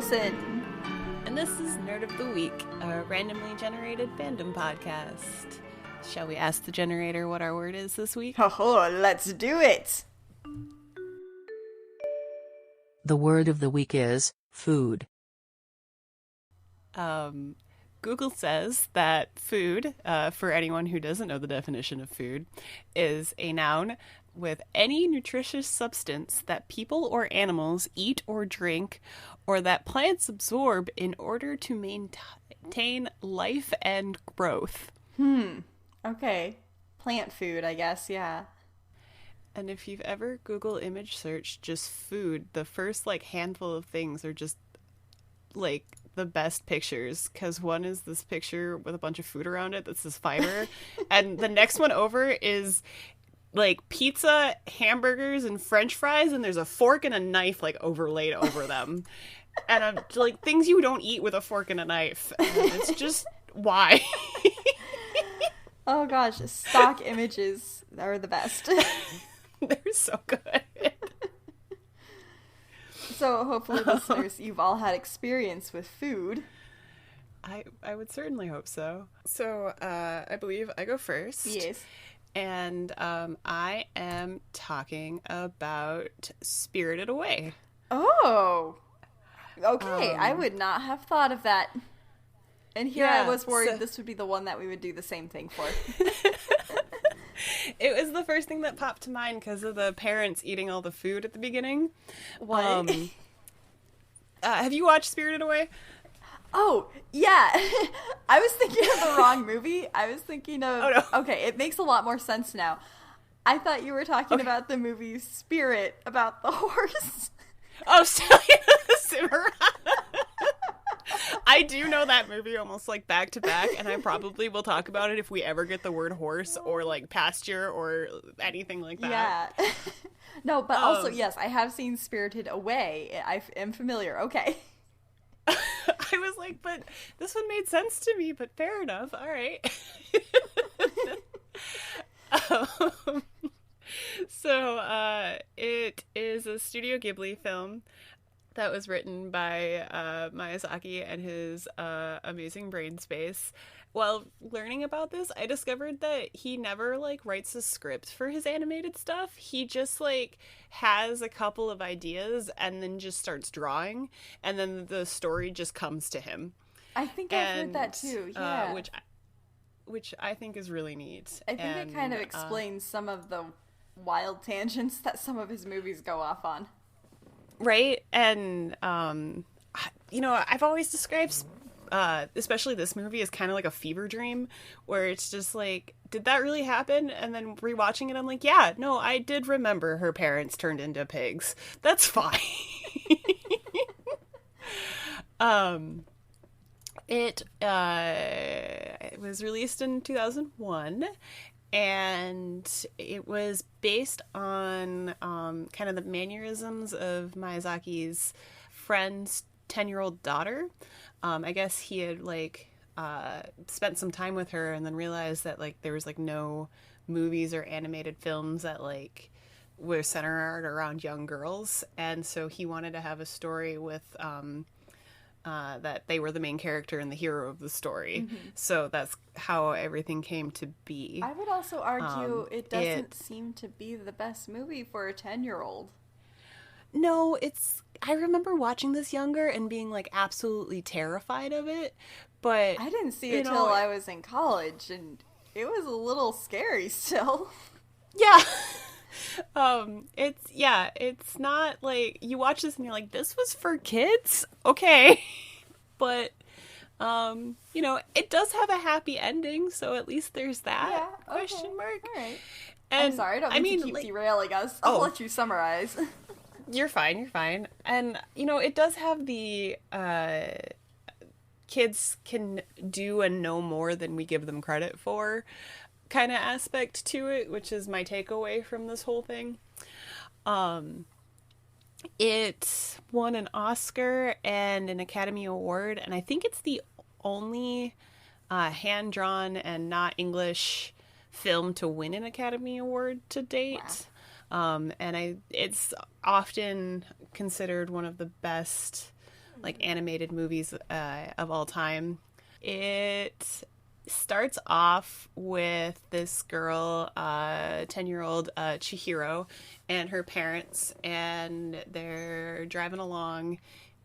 Allison. And this is Nerd of the Week, a randomly generated fandom podcast. Shall we ask the generator what our word is this week? Oh, let's do it. The word of the week is food. Google says that food, for anyone who doesn't know the definition of food, is a noun with any nutritious substance that people or animals eat or drink, or that plants absorb in order to maintain life and growth. Okay. Plant food, I guess, yeah. And if you've ever Google image searched just food, the first handful of things are just the best pictures, because one is this picture with a bunch of food around it that's this fiber, and the next one over is pizza, hamburgers, and french fries, and there's a fork and a knife overlaid over them. And I'm things you don't eat with a fork and a knife. And it's just why? Oh gosh, stock images are the best. They're so good. So hopefully, listeners, you've all had experience with food. I would certainly hope so. So I believe I go first. Yes. And I am talking about Spirited Away. Oh, okay. I would not have thought of that. And here I was worried this would be the one that we would do the same thing for. It was the first thing that popped to mind because of the parents eating all the food at the beginning. What? Have you watched Spirited Away? Oh, yeah. I was thinking of the wrong movie. I was thinking of... Oh, no. Okay, it makes a lot more sense now. I thought you were talking about the movie Spirit, about the horse. Oh, Stallion of the Cimarron. I do know that movie almost back to back, and I probably will talk about it if we ever get the word horse or pasture or anything like that. Yeah. No, but also, yes, I have seen Spirited Away. I am familiar. Okay. I was but this one made sense to me, but fair enough. All right. So it is a Studio Ghibli film that was written by Miyazaki and his amazing brain space. While learning about this, I discovered that he never writes a script for his animated stuff. He just has a couple of ideas and then just starts drawing, and then the story just comes to him. I think I've heard that too. Yeah, which I think is really neat. I think it kind of explains some of the wild tangents that some of his movies go off on. Right, and I've always described especially this movie is kind of like a fever dream, where it's just did that really happen? And then rewatching it, I'm yeah, no, I did remember her parents turned into pigs. That's fine. It was released in 2001, and it was based on kind of the mannerisms of Miyazaki's friend's 10-year-old daughter. I guess he had spent some time with her and then realized that there was no movies or animated films that were centered around young girls, and so he wanted to have a story with that they were the main character and the hero of the story. Mm-hmm. So that's how everything came to be. I would also argue it doesn't seem to be the best movie for a 10-year-old. No, I remember watching this younger and being absolutely terrified of it, but I didn't see it till I was in college, and it was a little scary still. Yeah. It's not you watch this and you're this was for kids? Okay. But it does have a happy ending, so at least there's that. Yeah, okay. Question mark. All right. And I'm sorry, I don't mean to keep derailing us. I'll let you summarize. You're fine. And, it does have the kids can do and know more than we give them credit for kind of aspect to it, which is my takeaway from this whole thing. It won an Oscar and an Academy Award, and I think it's the only hand-drawn and not English film to win an Academy Award to date. Wow. And it's often considered one of the best like animated movies of all time. It starts off with this girl, 10-year-old Chihiro, and her parents, and they're driving along,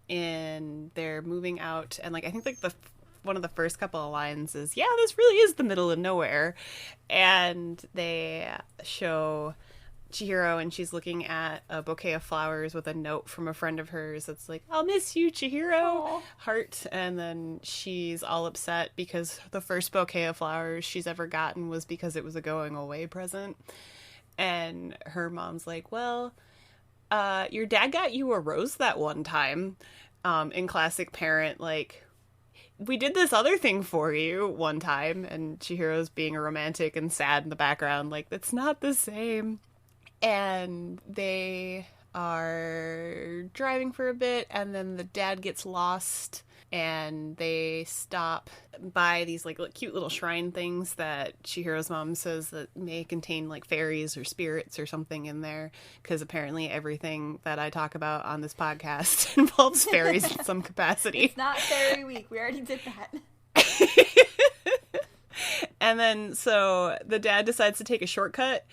and they're moving out, and like I think like one of the first couple of lines is, "Yeah, this really is the middle of nowhere," and they show Chihiro, and she's looking at a bouquet of flowers with a note from a friend of hers that's like, "I'll miss you, Chihiro." Aww. Heart. And then she's all upset because the first bouquet of flowers she's ever gotten was because it was a going away present. And her mom's like, "Well, your dad got you a rose that one time." In classic parent, like, "We did this other thing for you one time." And Chihiro's being a romantic and sad in the background, like, "That's not the same." And they are driving for a bit, and then the dad gets lost, and they stop by these like cute little shrine things that Chihiro's mom says that may contain like fairies or spirits or something in there, because apparently everything that I talk about on this podcast involves fairies in some capacity. It's not Fairy Week. We already did that. And then so the dad decides to take a shortcut.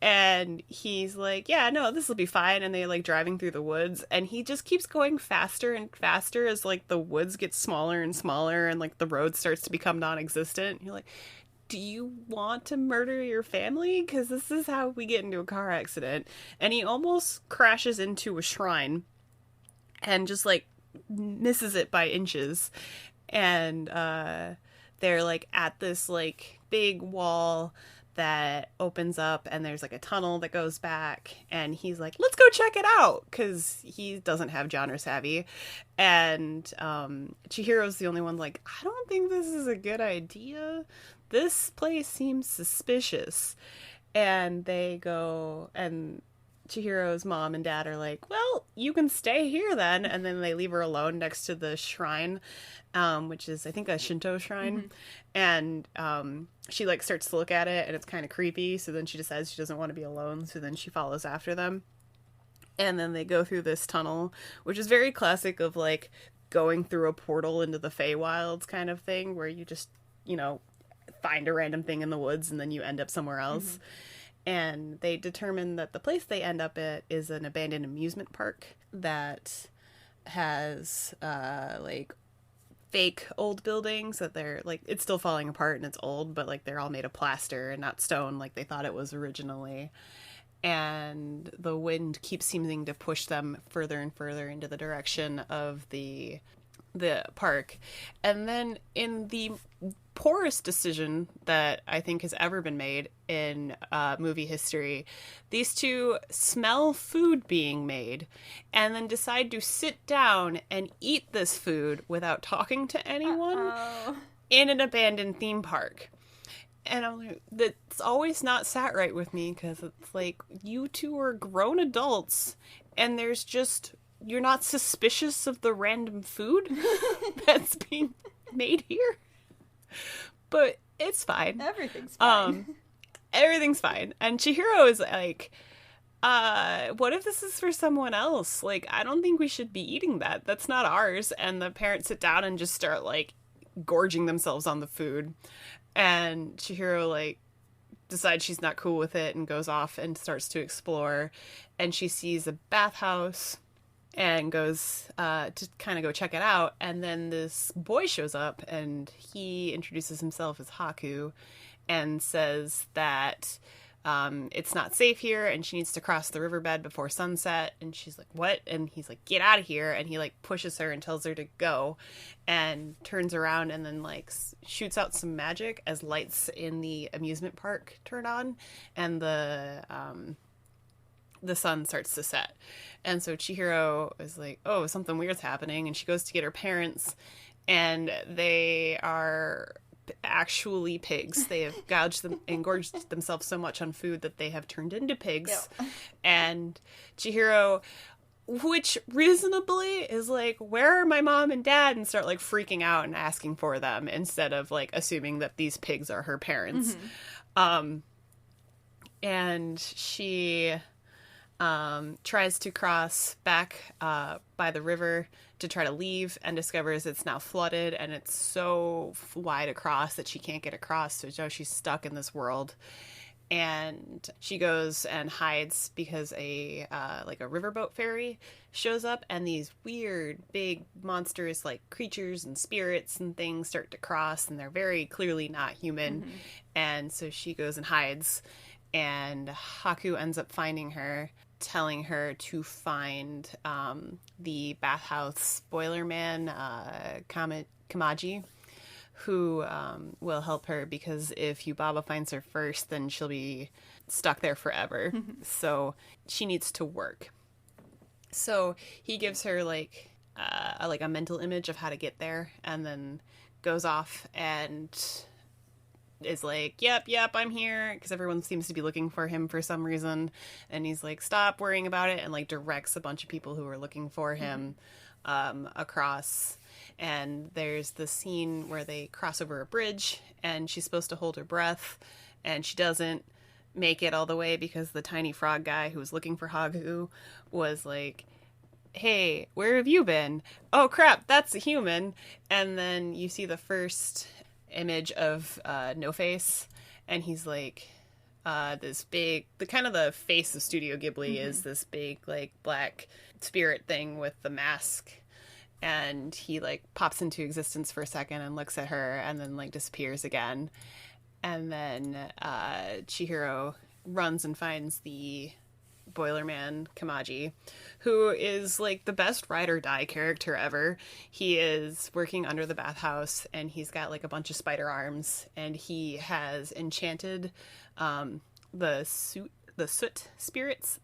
And he's like, "Yeah, no, this will be fine." And they like driving through the woods, and he just keeps going faster and faster as like the woods get smaller and smaller, and like the road starts to become non-existent. You're like, "Do you want to murder your family? Because this is how we get into a car accident." And he almost crashes into a shrine and just like misses it by inches. And they're like at this like big wall that opens up, and there's like a tunnel that goes back, and he's like, "Let's go check it out," because he doesn't have genre savvy. And Chihiro's the only one like, "I don't think this is a good idea. This place seems suspicious." And they go, and Chihiro's mom and dad are like, "Well, you can stay here then." And then they leave her alone next to the shrine, which is I think a Shinto shrine. And she like starts to look at it, and it's kind of creepy, so then she decides she doesn't want to be alone, so then she follows after them. And then they go through this tunnel, which is very classic of like going through a portal into the Feywilds kind of thing, where you just, you know, find a random thing in the woods and then you end up somewhere else. And they determine that the place they end up at is an abandoned amusement park that has like fake old buildings that they're like, it's still falling apart and it's old, but like they're all made of plaster and not stone like they thought it was originally. And the wind keeps seeming to push them further and further into the direction of the park. And then in the poorest decision that I think has ever been made in movie history, these two smell food being made and then decide to sit down and eat this food without talking to anyone in an abandoned theme park. And I'm like, that's always not sat right with me, because it's like, you two are grown adults, and there's just, you're not suspicious of the random food that's being made here. But it's fine. Everything's fine. Everything's fine. And Chihiro is like, what if this is for someone else? Like, I don't think we should be eating that. That's not ours. And the parents sit down and just start like gorging themselves on the food. And Chihiro like decides she's not cool with it and goes off and starts to explore. And she sees a bathhouse and goes to kind of go check it out. And then this boy shows up, and he introduces himself as Haku and says that it's not safe here and she needs to cross the riverbed before sunset. And she's like, "What?" And he's like, "Get out of here." And he like pushes her and tells her to go, and turns around and then like shoots out some magic as lights in the amusement park turn on, and the sun starts to set. And so Chihiro is like, "Oh, something weird's happening." And she goes to get her parents, and they are actually pigs. They have engorged themselves so much on food that they have turned into pigs. Yep. And Chihiro, which reasonably is like, "Where are my mom and dad?" and start like freaking out and asking for them, instead of like assuming that these pigs are her parents. And she tries to cross back by the river to try to leave and discovers it's now flooded and it's so wide across that she can't get across. So she's stuck in this world. And she goes and hides because a riverboat ferry shows up, and these weird, big, monstrous, like, creatures and spirits and things start to cross, and they're very clearly not human. Mm-hmm. And so she goes and hides, and Haku ends up finding her, telling her to find the bathhouse boiler man, Kamaji, who will help her, because if Yubaba finds her first, then she'll be stuck there forever. So she needs to work. So he gives her like a mental image of how to get there, and then goes off and is like, yep, I'm here, because everyone seems to be looking for him for some reason. And he's like, stop worrying about it, and like directs a bunch of people who are looking for him across. And there's the scene where they cross over a bridge, and she's supposed to hold her breath, and she doesn't make it all the way because the tiny frog guy who was looking for Haku was like, hey, where have you been? Oh crap, that's a human. And then you see the first image of No Face, and he's like this big, the face of Studio Ghibli is this big like black spirit thing with the mask. And he like pops into existence for a second and looks at her and then like disappears again. And then Chihiro runs and finds the Boilerman Kamaji, who is like the best ride or die character ever. He is working under the bathhouse, and he's got like a bunch of spider arms, and he has enchanted the soot spirits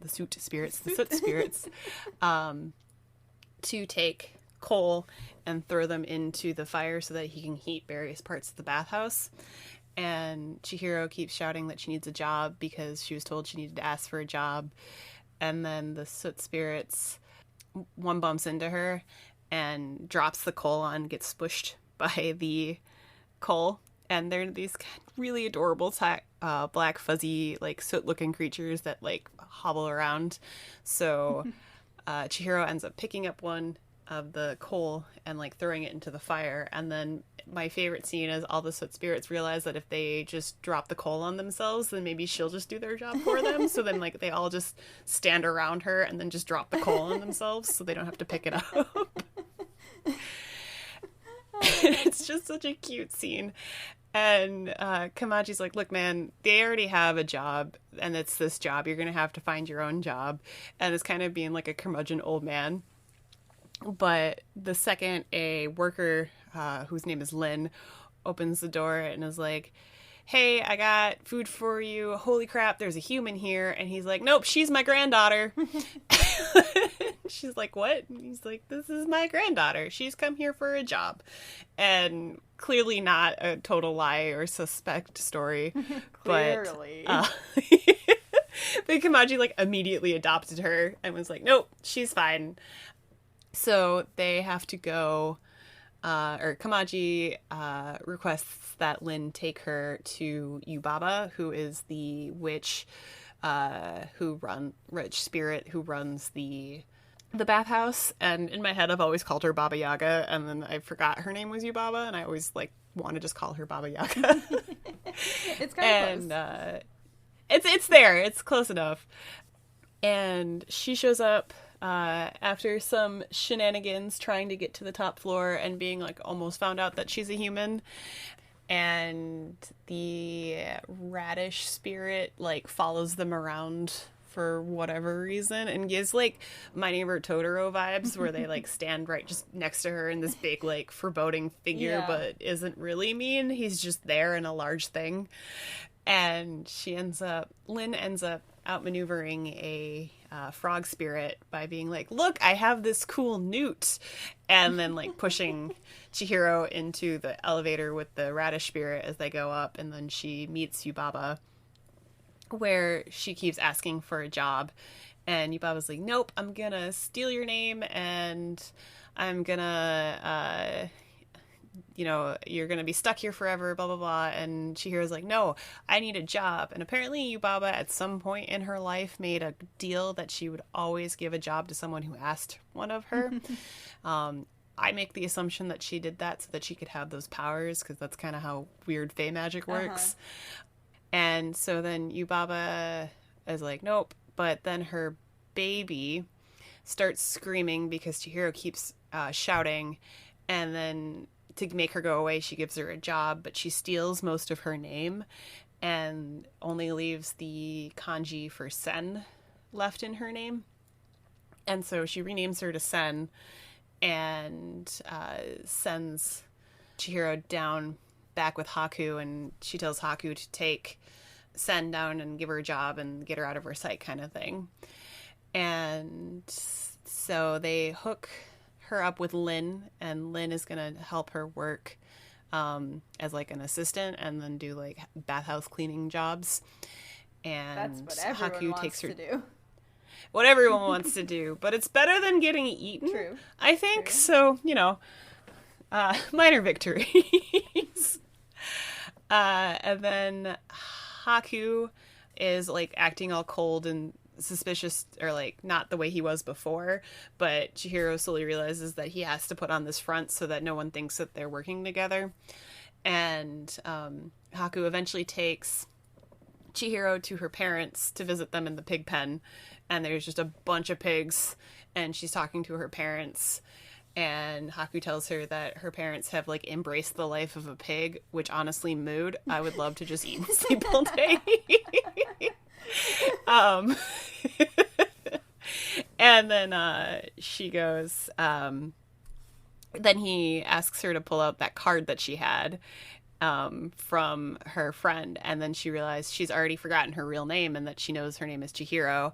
to take coal and throw them into the fire so that he can heat various parts of the bathhouse. And Chihiro keeps shouting that she needs a job because she was told she needed to ask for a job. And then the soot spirits, one bumps into her and drops the coal on, gets smushed by the coal. And they're these really adorable black fuzzy like soot looking creatures that like hobble around. So Chihiro ends up picking up one of the coal and like throwing it into the fire. And then my favorite scene is all the soot spirits realize that if they just drop the coal on themselves, then maybe she'll just do their job for them. So then like they all just stand around her and then just drop the coal on themselves so they don't have to pick it up. It's just such a cute scene. And Kamaji's like, look, man, they already have a job, and it's this job. You're going to have to find your own job. And it's kind of being like a curmudgeon old man. But the second a worker, whose name is Lynn, opens the door and is like, hey, I got food for you. Holy crap, there's a human here. And he's like, nope, she's my granddaughter. She's like, what? And he's like, this is my granddaughter. She's come here for a job. And clearly not a total lie or suspect story. Clearly. But Kamaji like immediately adopted her and was like, nope, she's fine. So they have to go, or Kamaji requests that Lynn take her to Yubaba, who is the witch rich spirit who runs the bathhouse. And in my head, I've always called her Baba Yaga, and then I forgot her name was Yubaba, and I always like want to just call her Baba Yaga. It's kind of close. It's there. It's close enough. And she shows up after some shenanigans trying to get to the top floor and being like almost found out that she's a human. And the radish spirit like follows them around for whatever reason and gives like My Neighbor Totoro vibes, where they like stand right just next to her in this big like foreboding figure, but isn't really mean. He's just there in a large thing. And Lynn ends up outmaneuvering a frog spirit by being like, look, I have this cool newt, and then like pushing Chihiro into the elevator with the radish spirit as they go up. And then she meets Yubaba, where she keeps asking for a job, and Yubaba's like, nope, I'm gonna steal your name, and I'm gonna you're going to be stuck here forever, blah, blah, blah. And Chihiro's like, no, I need a job. And apparently Yubaba at some point in her life made a deal that she would always give a job to someone who asked one of her. I make the assumption that she did that so that she could have those powers, because that's kind of how weird fae magic works. And so then Yubaba is like, nope. But then her baby starts screaming because Chihiro keeps shouting. And then to make her go away, she gives her a job, but she steals most of her name and only leaves the kanji for Sen left in her name. And so she renames her to Sen and sends Chihiro down back with Haku, and she tells Haku to take Sen down and give her a job and get her out of her sight, kind of thing. And so they hook her up with Lynn, and Lynn is going to help her work as like an assistant and then do like bathhouse cleaning jobs. And that's what everyone Haku wants takes her to do. What everyone wants to do, but it's better than getting eaten. True. I think. True. So, minor victories. And then Haku is like acting all cold and suspicious, or like not the way he was before, but Chihiro slowly realizes that he has to put on this front so that no one thinks that they're working together. And Haku eventually takes Chihiro to her parents to visit them in the pig pen, and there's just a bunch of pigs, and she's talking to her parents, and Haku tells her that her parents have like embraced the life of a pig, which honestly, mood, I would love to just eat and sleep all day. And then she goes, then he asks her to pull out that card that she had from her friend, and then she realized she's already forgotten her real name and that she knows her name is Chihiro.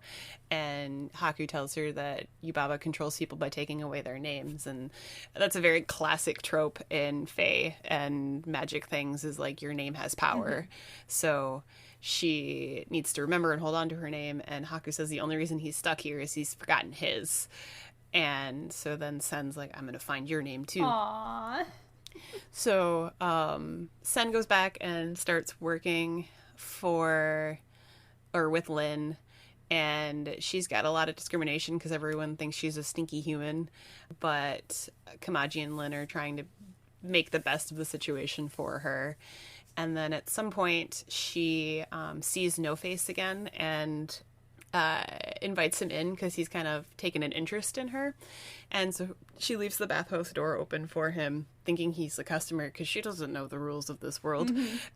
And Haku tells her that Yubaba controls people by taking away their names, and that's a very classic trope in fae and magic things, is like your name has power. So she needs to remember and hold on to her name, and Haku says the only reason he's stuck here is he's forgotten his. And so then Sen's like, I'm gonna find your name too. Aww. So Sen goes back and starts working with Lynn, and she's got a lot of discrimination because everyone thinks she's a stinky human, but Kamaji and Lynn are trying to make the best of the situation for her. And then at some point she sees No Face again and invites him in because he's kind of taken an interest in her. And so she leaves the bathhouse door open for him, thinking he's a customer because she doesn't know the rules of this world.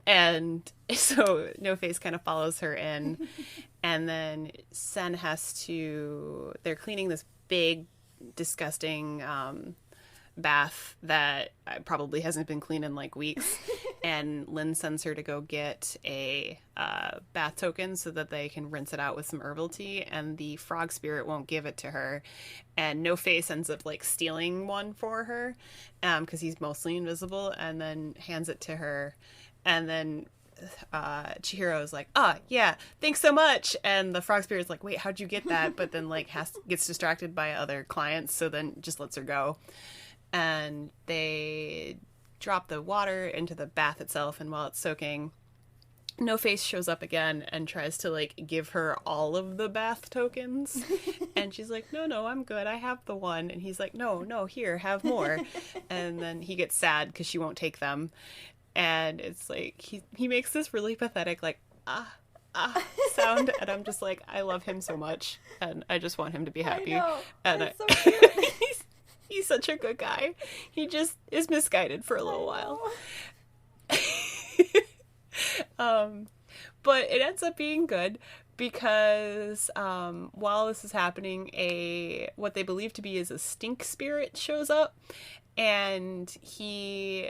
And so No Face kind of follows her in. And then Sen they're cleaning this big, disgusting bath that probably hasn't been cleaned in like weeks. And Lynn sends her to go get a bath token so that they can rinse it out with some herbal tea, and the frog spirit won't give it to her, and No Face ends up like stealing one for her because he's mostly invisible, and then hands it to her. And then Chihiro is like, yeah, thanks so much. And the frog spirit's like, wait, how'd you get that? But then like gets distracted by other clients, so then just lets her go. And they drop the water into the bath itself, and while it's soaking, No Face shows up again and tries to like give her all of the bath tokens. And she's like, no, I'm good, I have the one. And he's like, no, here, have more. And then he gets sad because she won't take them, and it's like he makes this really pathetic like sound, and I'm just like, I love him so much, and I just want him to be happy. I know. And it's so cute. He's such a good guy. He just is misguided for a little while. But it ends up being good because while this is happening, what they believe to be is a stink spirit shows up, and he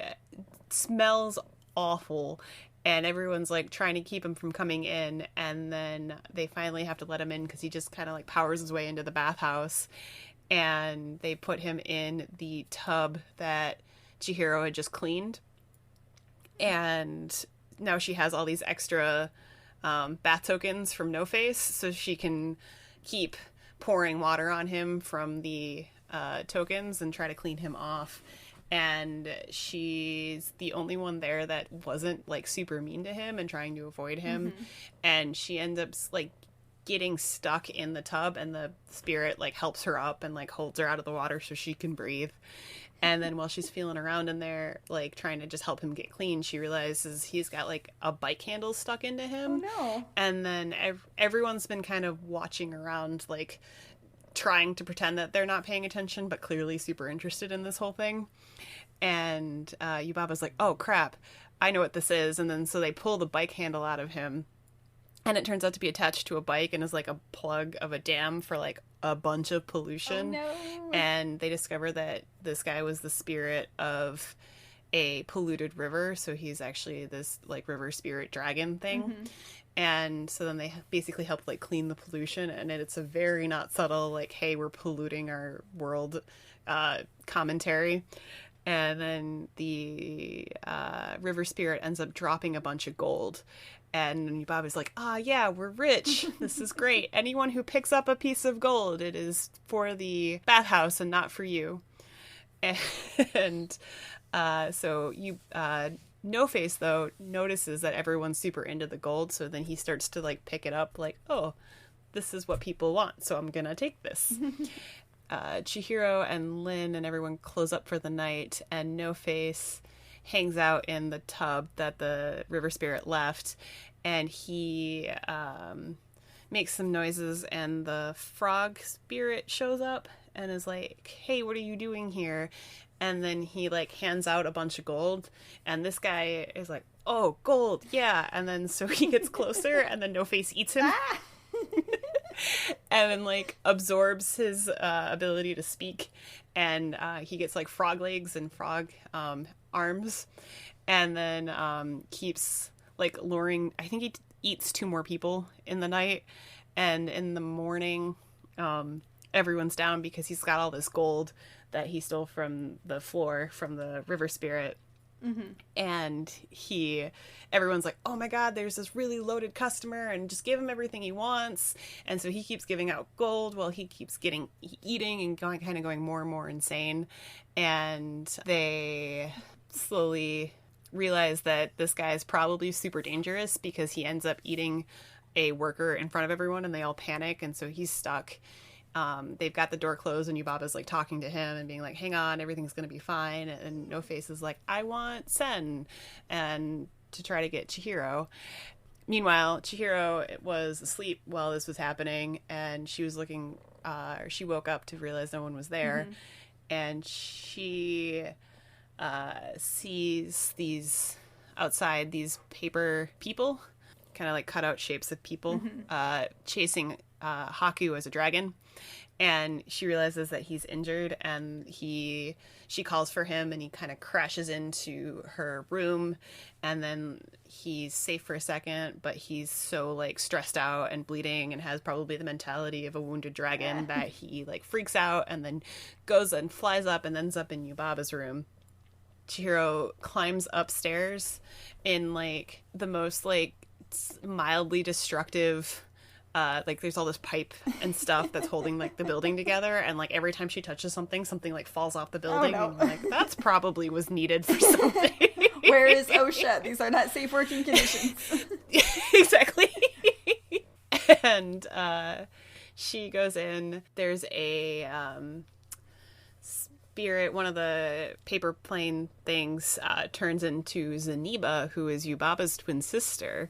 smells awful, and everyone's like trying to keep him from coming in, and then they finally have to let him in because he just kind of like powers his way into the bathhouse. And they put him in the tub that Chihiro had just cleaned. And now she has all these extra bath tokens from No Face, so she can keep pouring water on him from the tokens and try to clean him off. and she's the only one there that wasn't like super mean to him and trying to avoid him. And she ends up like getting stuck in the tub, and the spirit like helps her up and like holds her out of the water so she can breathe. And then while she's feeling around in there, like trying to just help him get clean, she realizes he's got like a bike handle stuck into him. Oh no. And then everyone's been kind of watching around, like trying to pretend that they're not paying attention, but clearly super interested in this whole thing. And Yubaba's like, oh crap, I know what this is. And then so they pull the bike handle out of him, and it turns out to be attached to a bike and is like a plug of a dam for like a bunch of pollution. Oh, no. And they discover that this guy was the spirit of a polluted river. So he's actually this like river spirit dragon thing. And so then they basically help like clean the pollution. And it's a very not subtle, like, hey, we're polluting our world commentary. And then the river spirit ends up dropping a bunch of gold. And Yubaba's like, yeah, we're rich. This is great. Anyone who picks up a piece of gold, it is for the bathhouse and not for you. And so No Face, though, notices that everyone's super into the gold. So then he starts to like pick it up like, oh, this is what people want. So I'm going to take this. Chihiro and Lin and everyone close up for the night, and No Face hangs out in the tub that the river spirit left, and he makes some noises, and the frog spirit shows up and is like, hey, what are you doing here? And then he like hands out a bunch of gold, and this guy is like, oh, gold, yeah. And then so he gets closer, and then No Face eats him. And then like absorbs his ability to speak, and he gets like frog legs and frog arms, and then keeps like luring. I think he eats 2 more people in the night, and in the morning everyone's down because he's got all this gold that he stole from the floor from the river spirit. And everyone's like, oh my god, there's this really loaded customer, and just give him everything he wants. And so he keeps giving out gold while he keeps eating and going more and more insane. And they slowly realize that this guy is probably super dangerous because he ends up eating a worker in front of everyone, and they all panic, and so he's stuck. They've got the door closed, and Yubaba's like talking to him and being like, hang on, everything's going to be fine. And No Face is like, I want Sen, and to try to get Chihiro. Meanwhile, Chihiro was asleep while this was happening, and she was looking, she woke up to realize no one was there. And she sees these paper people, kind of like cutout shapes of people, chasing Haku as a dragon. And she realizes that he's injured, and she calls for him, and he kind of crashes into her room, and then he's safe for a second, but he's so like stressed out and bleeding and has probably the mentality of a wounded dragon that he like freaks out and then goes and flies up and ends up in Yubaba's room. Chihiro climbs upstairs in like the most like mildly destructive like there's all this pipe and stuff that's holding like the building together, and like every time she touches something like falls off the building. Oh, no. And you're like, that's probably was needed for something. Where is OSHA? These are not safe working conditions. Exactly. And she goes in. There's a spirit, one of the paper plane things turns into Zaniba, who is Yubaba's twin sister.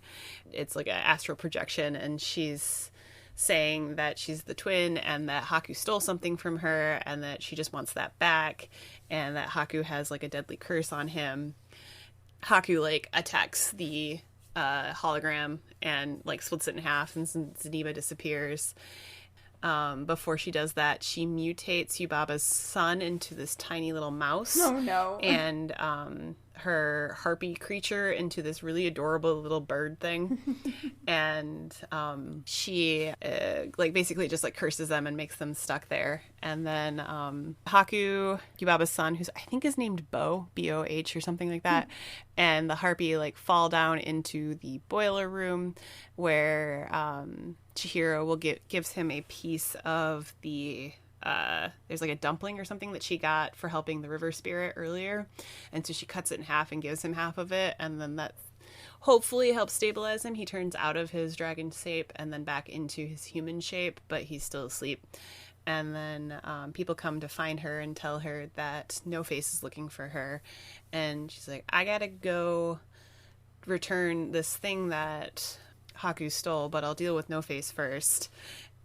It's like an astral projection, and she's saying that she's the twin and that Haku stole something from her and that she just wants that back, and that Haku has like a deadly curse on him. Haku like attacks the hologram and like splits it in half, and Zaniba disappears. Before she does that, she mutates Yubaba's son into this tiny little mouse. Oh no. And her harpy creature into this really adorable little bird thing. And she like basically just like curses them and makes them stuck there. And then Haku, Yubaba's son, who's I think is named Bo, B-O-H or something like that, and the harpy like fall down into the boiler room where Chihiro gives him a piece of the there's like a dumpling or something that she got for helping the river spirit earlier. And so she cuts it in half and gives him half of it. And then that hopefully helps stabilize him. He turns out of his dragon shape and then back into his human shape, but he's still asleep. And then people come to find her and tell her that No Face is looking for her. And she's like, I gotta go return this thing that Haku stole, but I'll deal with No Face first.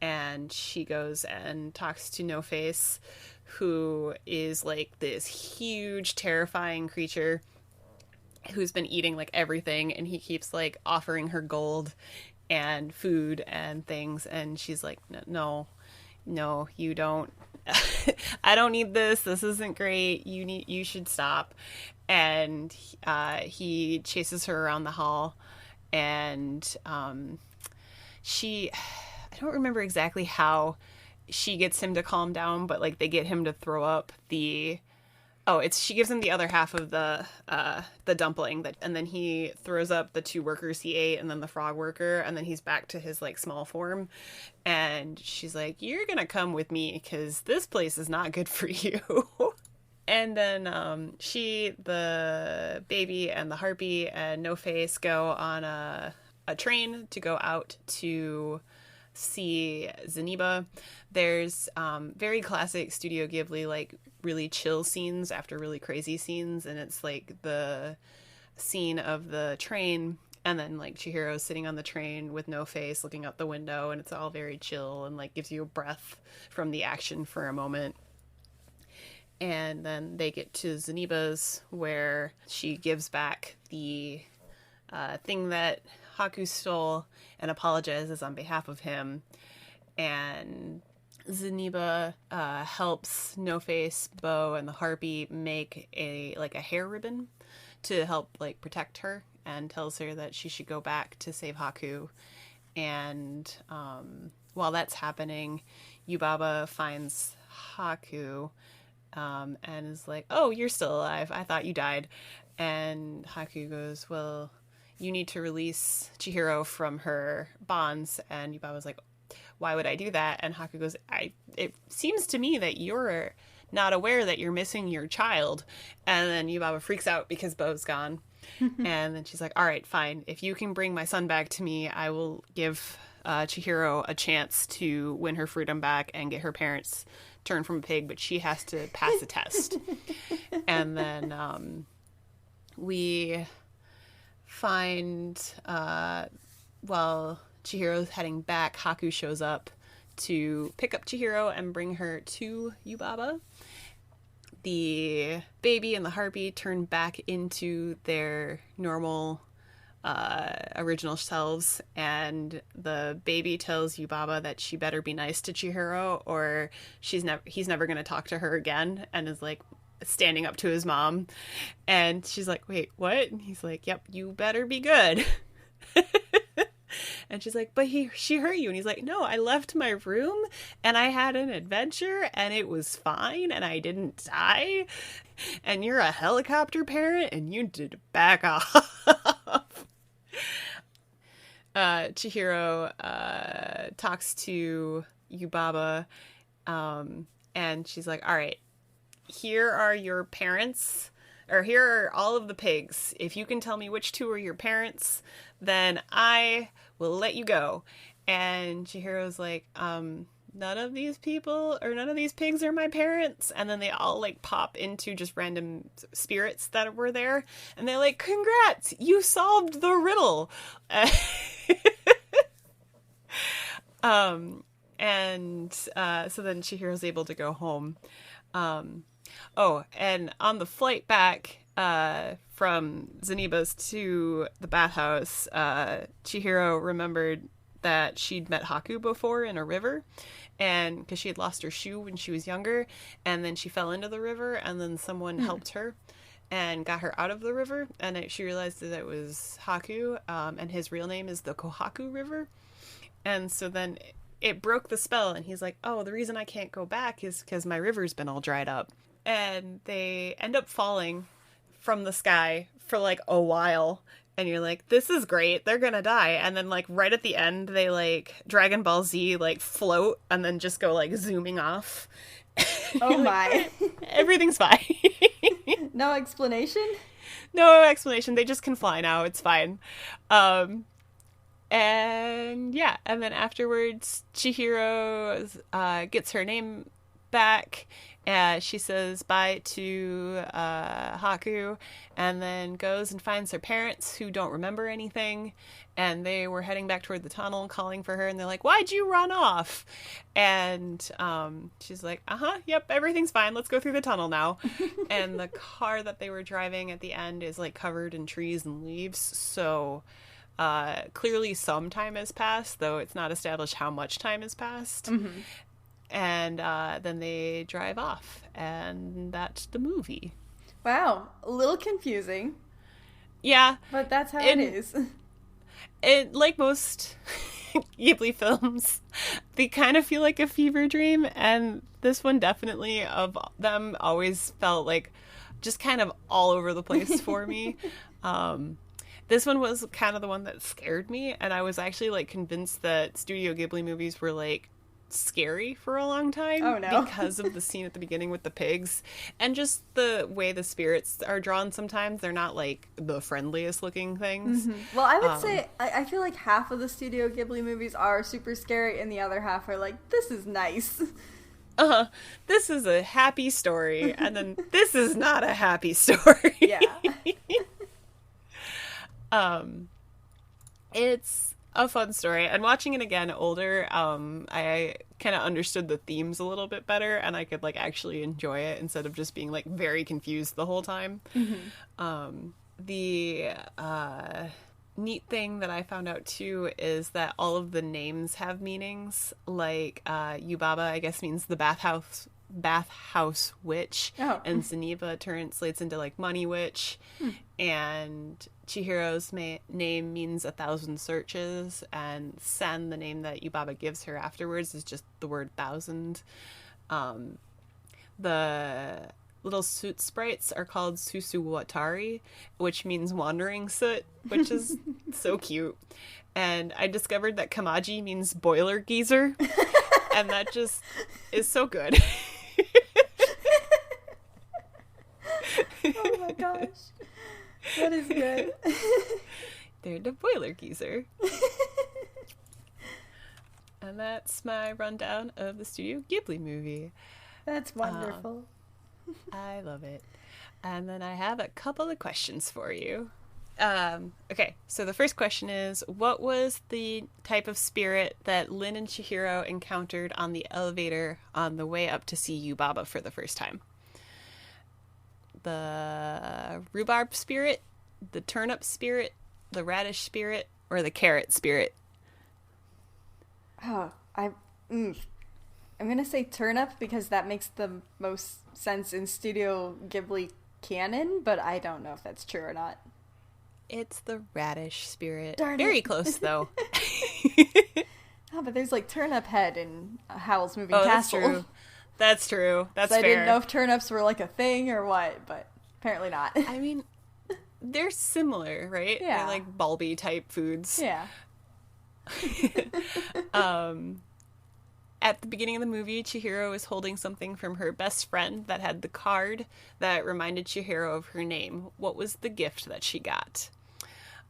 And she goes and talks to No Face, who is like this huge, terrifying creature who's been eating like everything. And he keeps like offering her gold and food and things. And she's like, no, you don't. I don't need this. This isn't great. You should stop. And he chases her around the hall, and I don't remember exactly how she gets him to calm down, but like they get him to throw up she gives him the other half of the dumpling, and then he throws up the 2 workers he ate, and then the frog worker, and then he's back to his like small form. And she's like, you're gonna come with me because this place is not good for you. And then the baby and the harpy and No Face go on a train to go out to see Zeniba. There's very classic Studio Ghibli, like really chill scenes after really crazy scenes, and it's like the scene of the train, and then like Chihiro's sitting on the train with No Face looking out the window, and it's all very chill and like gives you a breath from the action for a moment. And then they get to Zeniba's, where she gives back the thing that Haku stole and apologizes on behalf of him. And Zeniba helps No Face, Bo, and the harpy make a hair ribbon to help like protect her, and tells her that she should go back to save Haku. And while that's happening, Yubaba finds Haku and is like, oh, you're still alive. I thought you died. And Haku goes, well, you need to release Chihiro from her bonds. And Yubaba's like, why would I do that? And Haku goes, it seems to me that you're not aware that you're missing your child. And then Yubaba freaks out because Bo's gone. And then she's like, all right, fine. If you can bring my son back to me, I will give Chihiro a chance to win her freedom back and get her parents turned from a pig, but she has to pass a test. And then we find, while Chihiro's heading back, Haku shows up to pick up Chihiro and bring her to Yubaba. The baby and the harpy turn back into their normal original selves, and the baby tells Yubaba that she better be nice to Chihiro or he's never going to talk to her again, and is like standing up to his mom. And she's like, wait, what? And he's like, yep, you better be good. And she's like, but she hurt you. And he's like, no, I left my room and I had an adventure and it was fine and I didn't die. And you're a helicopter parent and you did back off. Chihiro talks to Yubaba, and she's like, all right, here are your parents, or here are all of the pigs. If you can tell me which 2 are your parents, then I will let you go. And Chihiro's like, none of these pigs are my parents. And then they all like pop into just random spirits that were there, and they're like, congrats, you solved the riddle. So then Chihiro's able to go home. And on the flight back from Zeniba's to the bathhouse, Chihiro remembered that she'd met Haku before in a river, and because she had lost her shoe when she was younger, and then she fell into the river, and then someone helped her and got her out of the river, and she realized that it was Haku, and his real name is the Kohaku River. And so then it broke the spell, and he's like, oh, the reason I can't go back is because my river's been all dried up. And they end up falling from the sky for like a while. And you're like, this is great. They're going to die. And then like right at the end, they like Dragon Ball Z like float and then just go like zooming off. Oh my. Like, everything's fine. No explanation? No explanation. They just can fly now. It's fine. And yeah. And then afterwards, Chihiro gets her name back. She says bye to Haku and then goes and finds her parents who don't remember anything. And they were heading back toward the tunnel calling for her. And they're like, why'd you run off? And she's like, yep, everything's fine. Let's go through the tunnel now. And the car that they were driving at the end is like covered in trees and leaves. So clearly some time has passed, though it's not established how much time has passed. Mm-hmm. And then they drive off, and that's the movie. Wow, a little confusing. Yeah. But that's how it is. It, like most Ghibli films, they kind of feel like a fever dream, and this one definitely, of them, always felt like just kind of all over the place for me. This one was kind of the one that scared me, and I was actually like convinced that Studio Ghibli movies were like scary for a long time. Oh, no. Because of the scene at the beginning with the pigs and just the way the spirits are drawn. Sometimes they're not like the friendliest looking things. Mm-hmm. Well, I would say I feel like half of the Studio Ghibli movies are super scary and the other half are like, this is nice. This is a happy story, and then this is not a happy story. Yeah. It's a fun story, and watching it again older, I kind of understood the themes a little bit better, and I could like actually enjoy it instead of just being like very confused the whole time. Mm-hmm. The neat thing that I found out too is that all of the names have meanings. Like Yubaba, I guess, means the bathhouse witch, and Zeniba translates into like money witch, and Chihiro's name means 1,000 searches, and Sen, the name that Yubaba gives her afterwards, is just the word 1,000. The little soot sprites are called Susuwatari, which means wandering soot, which is so cute. And I discovered that Kamaji means boiler geyser, and that just is so good. Oh my gosh. That is good. They're the boiler geyser. And that's my rundown of the Studio Ghibli movie. That's wonderful. I love it. And then I have a couple of questions for you. Okay, so the first question is, what was the type of spirit that Lin and Chihiro encountered on the elevator on the way up to see Yubaba for the first time? The rhubarb spirit, the turnip spirit, the radish spirit, or the carrot spirit? Oh, I'm gonna say turnip because that makes the most sense in Studio Ghibli canon, but I don't know if that's true or not. It's the radish spirit. Darn Very it. close, though. Oh, but there's like Turnip Head in Howl's Moving Castle. That's true. That's so fair. I didn't know if turnips were like a thing or what, but apparently not. I mean, they're similar, right? Yeah. They're like bulby type foods. Yeah. At the beginning of the movie, Chihiro is holding something from her best friend that had the card that reminded Chihiro of her name. What was the gift that she got?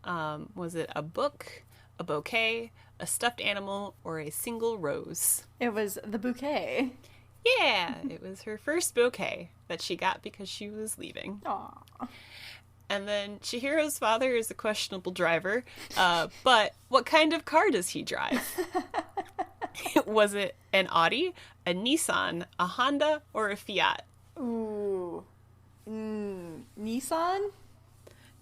Was it a book, a bouquet, a stuffed animal, or a single rose? It was the bouquet. Yeah, it was her first bouquet that she got because she was leaving. Aww. And then Chihiro's father is a questionable driver, but what kind of car does he drive? Was it an Audi, a Nissan, a Honda, or a Fiat? Ooh. Nissan?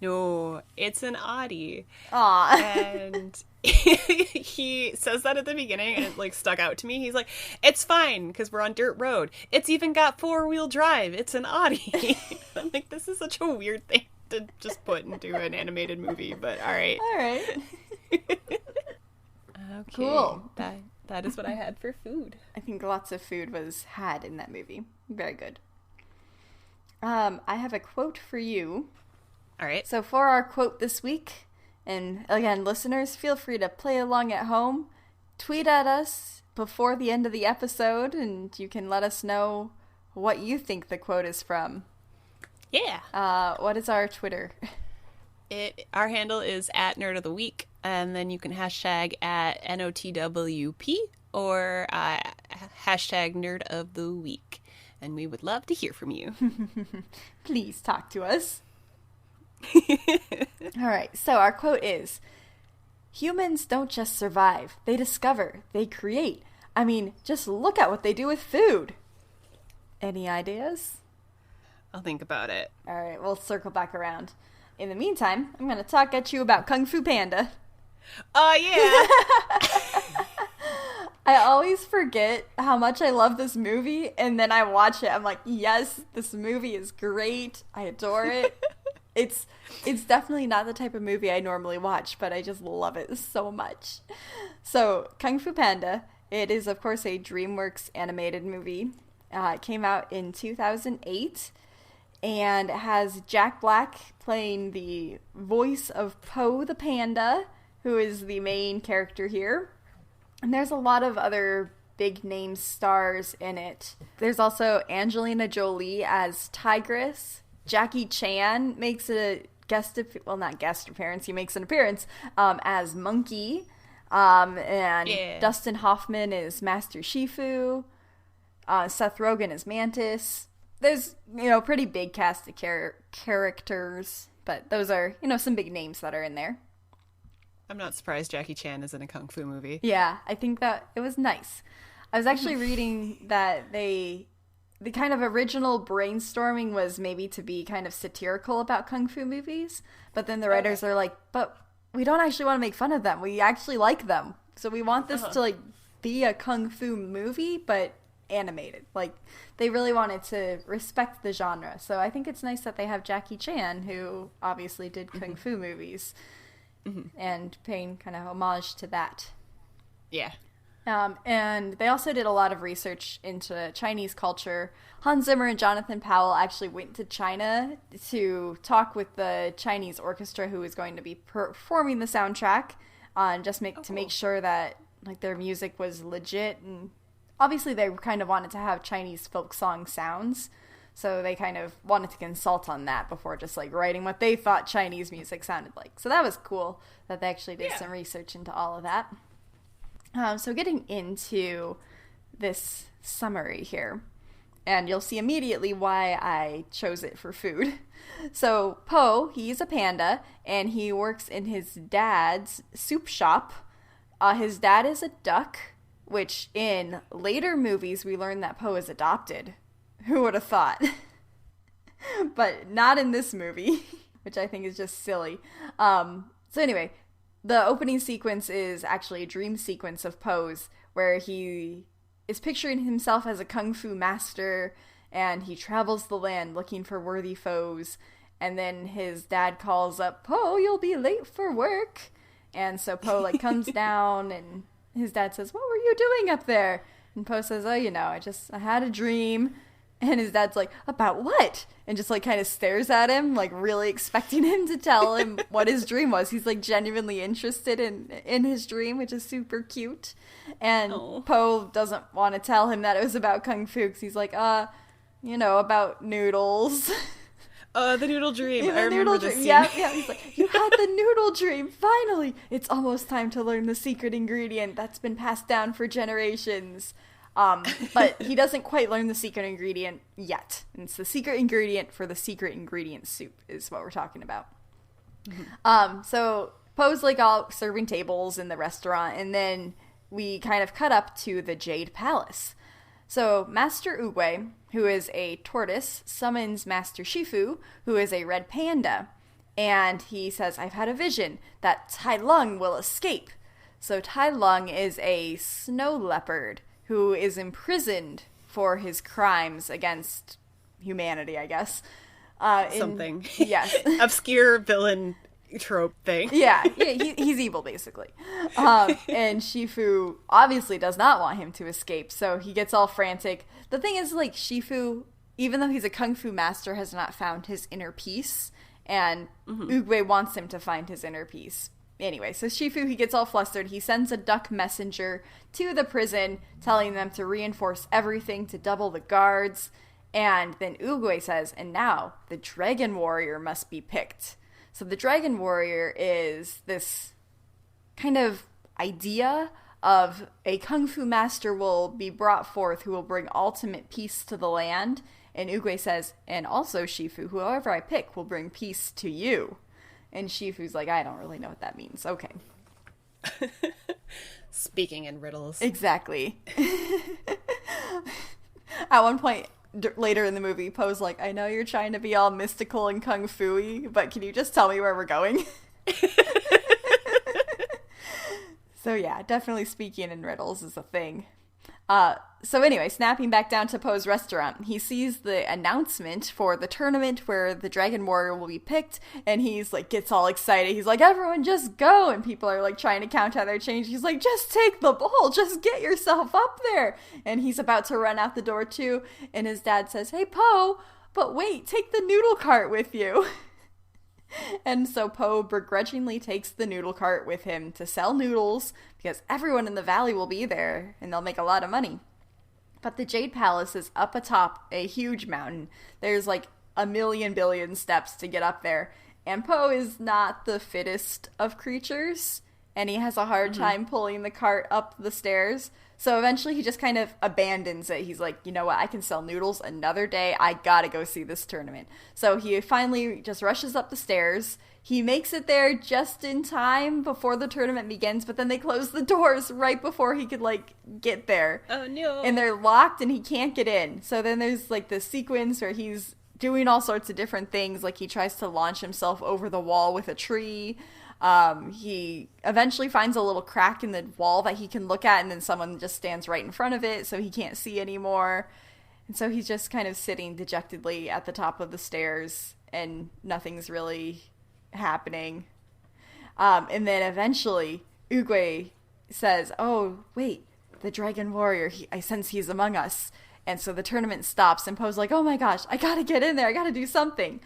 No, it's an Audi. Aw. And he says that at the beginning, and it like stuck out to me. He's like, it's fine because we're on dirt road. It's even got 4-wheel drive. It's an Audi. I'm like, this is such a weird thing to just put into an animated movie, but all right. All right. Okay. Cool. That is what I had for food. I think lots of food was had in that movie. Very good. I have a quote for you All right. So for our quote this week, and again, listeners, feel free to play along at home. Tweet at us before the end of the episode, and you can let us know what you think the quote is from. Yeah. What is our Twitter? Our handle is at Nerd of the Week, and then you can hashtag at NOTWP or hashtag Nerd of the Week, and we would love to hear from you. Please talk to us. All right, so our quote is, humans don't just survive, they discover, they create. I mean, just look at what they do with food. Any ideas? I'll think about it. All right, we'll circle back around. In the meantime, I'm going to talk at you about Kung Fu Panda. Oh, yeah. I always forget how much I love this movie, and then I watch it. I'm like, yes, this movie is great. I adore it. It's definitely not the type of movie I normally watch, but I just love it so much. So, Kung Fu Panda, it is, of course, a DreamWorks animated movie. It came out in 2008, and it has Jack Black playing the voice of Po the Panda, who is the main character here. And there's a lot of other big name stars in it. There's also Angelina Jolie as Tigress. Jackie Chan makes a not guest appearance, he makes an appearance as Monkey. And Dustin Hoffman is Master Shifu. Seth Rogen is Mantis. There's, pretty big cast of characters, but those are, some big names that are in there. I'm not surprised Jackie Chan is in a Kung Fu movie. Yeah, I think that it was nice. I was actually reading that the kind of original brainstorming was maybe to be kind of satirical about Kung Fu movies, but then the writers are like, but we don't actually want to make fun of them. We actually like them. So we want this to, be a Kung Fu movie, but animated. They really wanted to respect the genre. So I think it's nice that they have Jackie Chan, who obviously did Kung Fu movies, and paying kind of homage to that. Yeah. And they also did a lot of research into Chinese culture. Hans Zimmer and Jonathan Powell actually went to China to talk with the Chinese orchestra who was going to be performing the soundtrack, to make sure that their music was legit. And obviously they kind of wanted to have Chinese folk song sounds, so they kind of wanted to consult on that before just writing what they thought Chinese music sounded like. So that was cool that they actually did some research into all of that. So getting into this summary here, and you'll see immediately why I chose it for food. So Po, he's a panda, and he works in his dad's soup shop. His dad is a duck, which in later movies we learn that Po is adopted. Who would have thought? But not in this movie, which I think is just silly. So anyway, the opening sequence is actually a dream sequence of Po's, where he is picturing himself as a kung fu master, and he travels the land looking for worthy foes. And then his dad calls up, Po, you'll be late for work. And so Po comes down, and his dad says, what were you doing up there? And Po says, oh, I had a dream. And his dad's like, about what? And just kind of stares at him, really expecting him to tell him what his dream was. He's genuinely interested in his dream, which is super cute. And Po doesn't want to tell him that it was about Kung Fu, because he's like, about noodles. The noodle dream. Yeah, I remember this scene. Yeah, he's like, you had the noodle dream, finally! It's almost time to learn the secret ingredient that's been passed down for generations. But he doesn't quite learn the secret ingredient yet. And it's the secret ingredient for the secret ingredient soup is what we're talking about. So Po's all serving tables in the restaurant, and then we kind of cut up to the Jade Palace. So Master Oogway, who is a tortoise, summons Master Shifu, who is a red panda. And he says, I've had a vision that Tai Lung will escape. So Tai Lung is a snow leopard who is imprisoned for his crimes against humanity, I guess. Something. Yes. Obscure villain trope thing. Yeah, he's evil, basically. And Shifu obviously does not want him to escape, so he gets all frantic. The thing is, Shifu, even though he's a kung fu master, has not found his inner peace, and Oogway wants him to find his inner peace. Anyway, so Shifu, he gets all flustered. He sends a duck messenger to the prison, telling them to reinforce everything, to double the guards. And then Oogway says, and now the Dragon Warrior must be picked. So the Dragon Warrior is this kind of idea of a kung fu master will be brought forth who will bring ultimate peace to the land. And Oogway says, and also Shifu, whoever I pick will bring peace to you. And Shifu's like, I don't really know what that means. Okay. Speaking in riddles. Exactly. At one point later in the movie, Poe's like, I know you're trying to be all mystical and kung fu-y, but can you just tell me where we're going? So yeah, definitely speaking in riddles is a thing. So anyway, snapping back down to Poe's restaurant, he sees the announcement for the tournament where the Dragon Warrior will be picked, and he's like, gets all excited. He's like, everyone just go, and people are like trying to count out their change. He's like, just take the bowl, just get yourself up there. And he's about to run out the door too, and his dad says, hey Poe, but wait, take the noodle cart with you. And so Poe begrudgingly takes the noodle cart with him to sell noodles because everyone in the valley will be there and they'll make a lot of money. But the Jade Palace is up atop a huge mountain. There's like a million billion steps to get up there. And Poe is not the fittest of creatures, and he has a hard time pulling the cart up the stairs. So eventually he just kind of abandons it. He's like, you know what, I can sell noodles another day. I gotta go see this tournament. So he finally just rushes up the stairs. He makes it there just in time before the tournament begins, but then they close the doors right before he could, like, get there. Oh, no. And they're locked and he can't get in. So then there's, like, this sequence where he's doing all sorts of different things. Like, he tries to launch himself over the wall with a tree. He eventually finds a little crack in the wall that he can look at, and then someone just stands right in front of it, so he can't see anymore. And so he's just kind of sitting dejectedly at the top of the stairs, and nothing's really happening. And then eventually, Oogway says, oh, wait, the Dragon Warrior, I sense he's among us. And so the tournament stops, and Poe's like, oh my gosh, I gotta get in there, I gotta do something.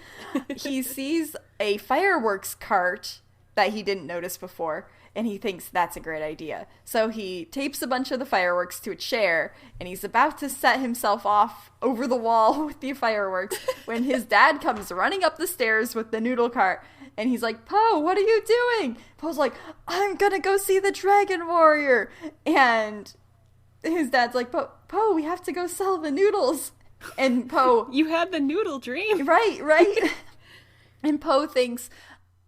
He sees a fireworks cart that he didn't notice before, and he thinks that's a great idea. So he tapes a bunch of the fireworks to a chair, and he's about to set himself off over the wall with the fireworks when his dad comes running up the stairs with the noodle cart, and he's like, Poe, what are you doing? Poe's like, I'm gonna go see the Dragon Warrior. And his dad's like, Poe, we have to go sell the noodles. And Poe... You had the noodle dream. Right. And Poe thinks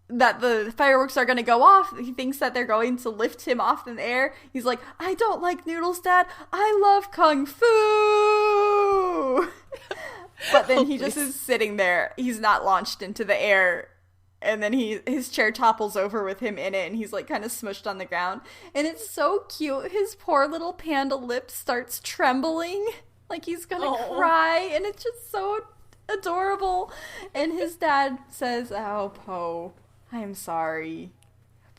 that the fireworks are going to go off. He thinks that they're going to lift him off in the air. He's like, I don't like noodles, Dad. I love Kung Fu. But then he just is sitting there. He's not launched into the air. And then his chair topples over with him in it, and he's like kind of smushed on the ground. And it's so cute. His poor little panda lip starts trembling like he's going to cry. And it's just so adorable. And his dad says, oh, Poe, I am sorry,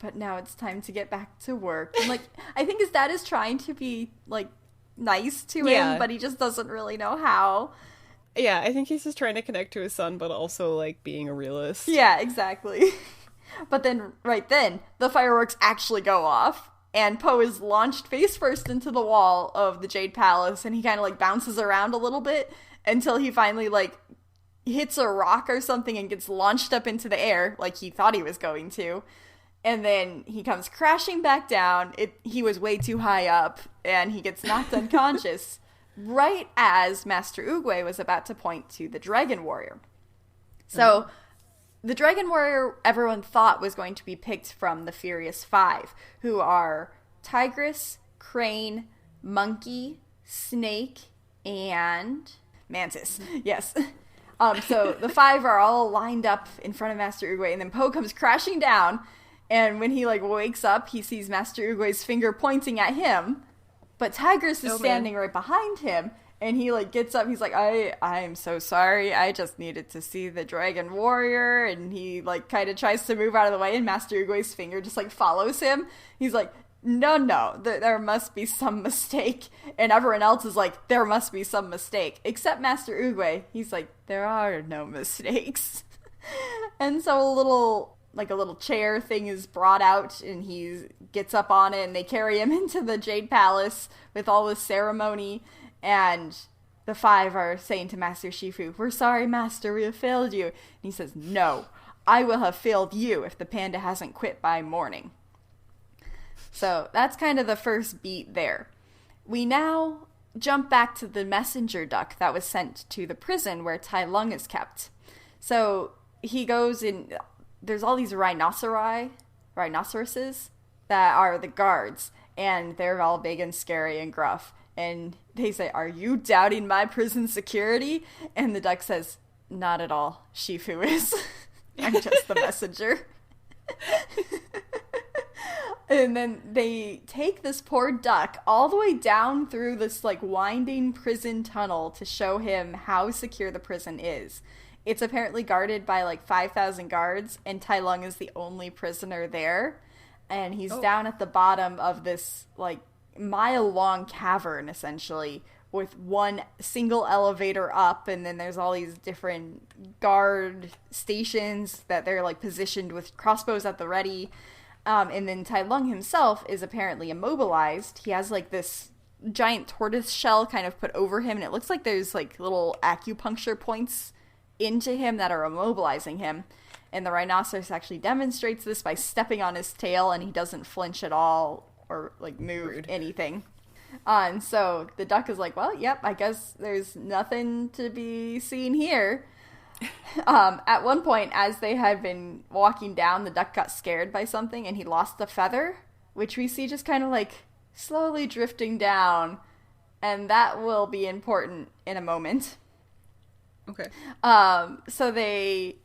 but now it's time to get back to work. And, like, I think his dad is trying to be, like, nice to him, but he just doesn't really know how. Yeah, I think he's just trying to connect to his son, but also, like, being a realist. Yeah, exactly. But then, right then, the fireworks actually go off, and Poe is launched face first into the wall of the Jade Palace, and he kind of, like, bounces around a little bit until he finally, like, hits a rock or something and gets launched up into the air like he thought he was going to. And then he comes crashing back down. He was way too high up, and he gets knocked unconscious right as Master Oogway was about to point to the Dragon Warrior. So the Dragon Warrior everyone thought was going to be picked from the Furious Five, who are Tigress, Crane, Monkey, Snake, and Mantis. Yes. So the five are all lined up in front of Master Oogway, and then Poe comes crashing down, and when he, like, wakes up, he sees Master Oogway's finger pointing at him, but Tigress is standing right behind him, and he, like, gets up, he's like, I'm so sorry, I just needed to see the Dragon Warrior, and he, like, kind of tries to move out of the way, and Master Oogway's finger just, like, follows him. He's like, no, there must be some mistake. And everyone else is like, there must be some mistake. Except Master Oogway. He's like, there are no mistakes. And so a little chair thing is brought out, and he gets up on it, and they carry him into the Jade Palace with all this ceremony, and the five are saying to Master Shifu, "We're sorry, Master, we have failed you." And he says, "No, I will have failed you if the panda hasn't quit by morning." So that's kind of the first beat there. We now jump back to the messenger duck that was sent to the prison where Tai Lung is kept. So he goes in, there's all these rhinoceroses that are the guards, and they're all big and scary and gruff. And they say, "Are you doubting my prison security?" And the duck says, "Not at all. Shifu is. I'm just the messenger." And then they take this poor duck all the way down through this like winding prison tunnel to show him how secure the prison is. It's apparently guarded by like 5,000 guards, and Tai Lung is the only prisoner there. And he's down at the bottom of this like mile-long cavern, essentially, with one single elevator up, and then there's all these different guard stations that they're like positioned with crossbows at the ready. And then Tai Lung himself is apparently immobilized. He has like this giant tortoise shell kind of put over him, and it looks like there's like little acupuncture points into him that are immobilizing him. And the rhinoceros actually demonstrates this by stepping on his tail, and he doesn't flinch at all or like move anything. And so the duck is like, "Well, yep, I guess there's nothing to be seen here." At one point, as they had been walking down, the duck got scared by something, and he lost a feather, which we see just kind of like slowly drifting down, and that will be important in a moment. Okay. So they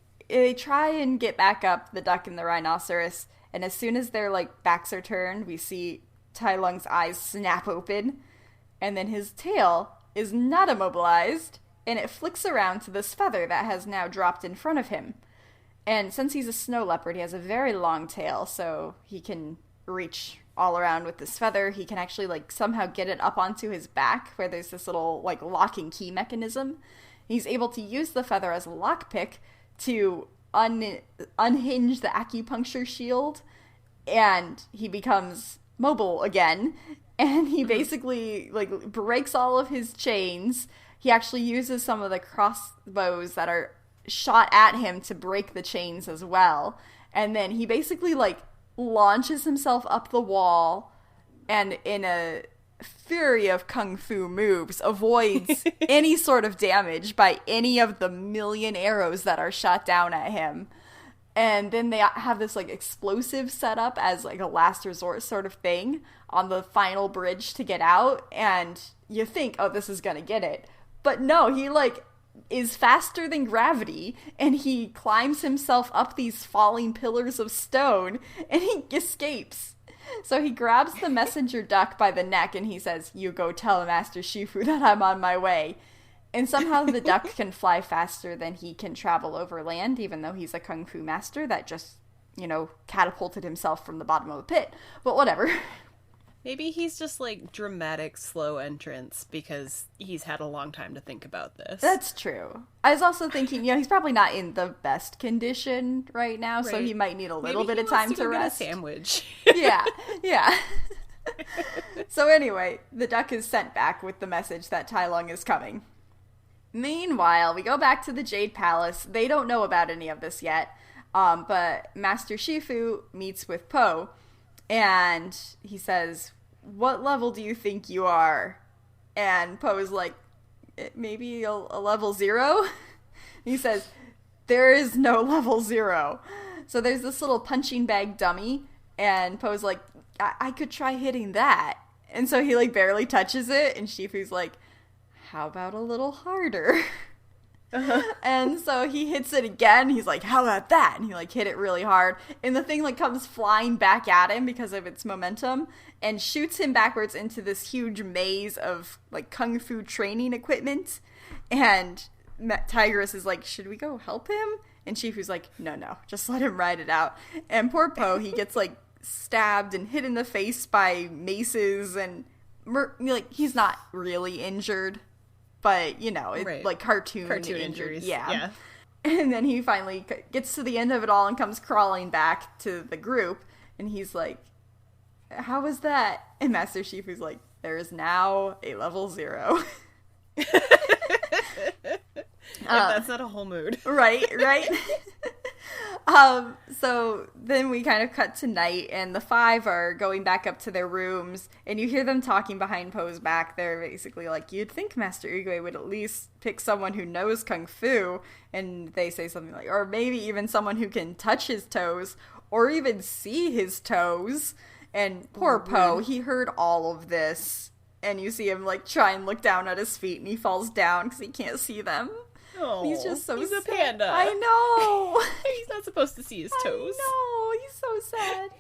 try and get back up, the duck and the rhinoceros, and as soon as their like backs are turned, we see Tai Lung's eyes snap open, and then his tail is not immobilized, and it flicks around to this feather that has now dropped in front of him. And since he's a snow leopard, he has a very long tail, so he can reach all around with this feather. He can actually like somehow get it up onto his back, where there's this little like lock and key mechanism. He's able to use the feather as a lockpick to unhinge the acupuncture shield, and he becomes mobile again. And he basically like breaks all of his chains. He actually uses some of the crossbows that are shot at him to break the chains as well. And then he basically like launches himself up the wall, and in a fury of kung fu moves avoids any sort of damage by any of the million arrows that are shot down at him. And then they have this like explosive set up as like a last resort sort of thing on the final bridge to get out, and you think, oh, this is gonna get it. But no, he like is faster than gravity, and he climbs himself up these falling pillars of stone, and he escapes. So he grabs the messenger duck by the neck, and he says, "You go tell Master Shifu that I'm on my way." And somehow the duck can fly faster than he can travel over land, even though he's a kung fu master that just, catapulted himself from the bottom of a pit. But whatever. Maybe he's just like dramatic slow entrance because he's had a long time to think about this. That's true. I was also thinking, he's probably not in the best condition right now, right. So he might need a little bit of time to rest. Get a sandwich. Yeah. So anyway, the duck is sent back with the message that Tai Lung is coming. Meanwhile, we go back to the Jade Palace. They don't know about any of this yet, but Master Shifu meets with Po, and he says, "What level do you think you are?" And Po is like, "Maybe a level 0?" He says, "There is no level 0. So there's this little punching bag dummy, and Po's like, I could try hitting that. And so he like barely touches it, and Shifu's like, "How about a little harder?" And so he hits it again. He's like, "How about that?" And he like hit it really hard, and the thing like comes flying back at him because of its momentum and shoots him backwards into this huge maze of like kung fu training equipment. And Tigress is like, "Should we go help him?" And Shifu's like, no, just let him ride it out. And poor Po, he gets like stabbed and hit in the face by maces, and like he's not really injured, but it's right. like cartoon injuries. Yeah. And then he finally gets to the end of it all and comes crawling back to the group. And he's like, how was that? And Master Shifu's like, there is now a level 0. That's not a whole mood. Right. So then we kind of cut to night, and the 5 are going back up to their rooms, and you hear them talking behind Poe's back. They're basically like, you'd think Master Oogway would at least pick someone who knows Kung Fu, and they say something like, or maybe even someone who can touch his toes, or even see his toes. And poor Poe, he heard all of this, and you see him like try and look down at his feet, and he falls down because he can't see them. Oh, he's just so he's sad. a panda. I know. He's not supposed to see his toes. I know. He's so sad.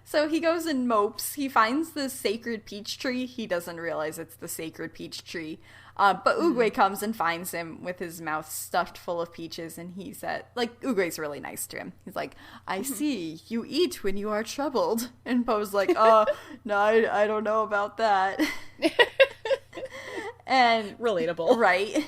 So he goes and mopes. He finds the sacred peach tree. He doesn't realize it's the sacred peach tree. But Oogway comes and finds him with his mouth stuffed full of peaches, and he said, like, Oogway's really nice to him. He's like, I see, you eat when you are troubled. And Poe's like, no, I don't know about that. And relatable. Right.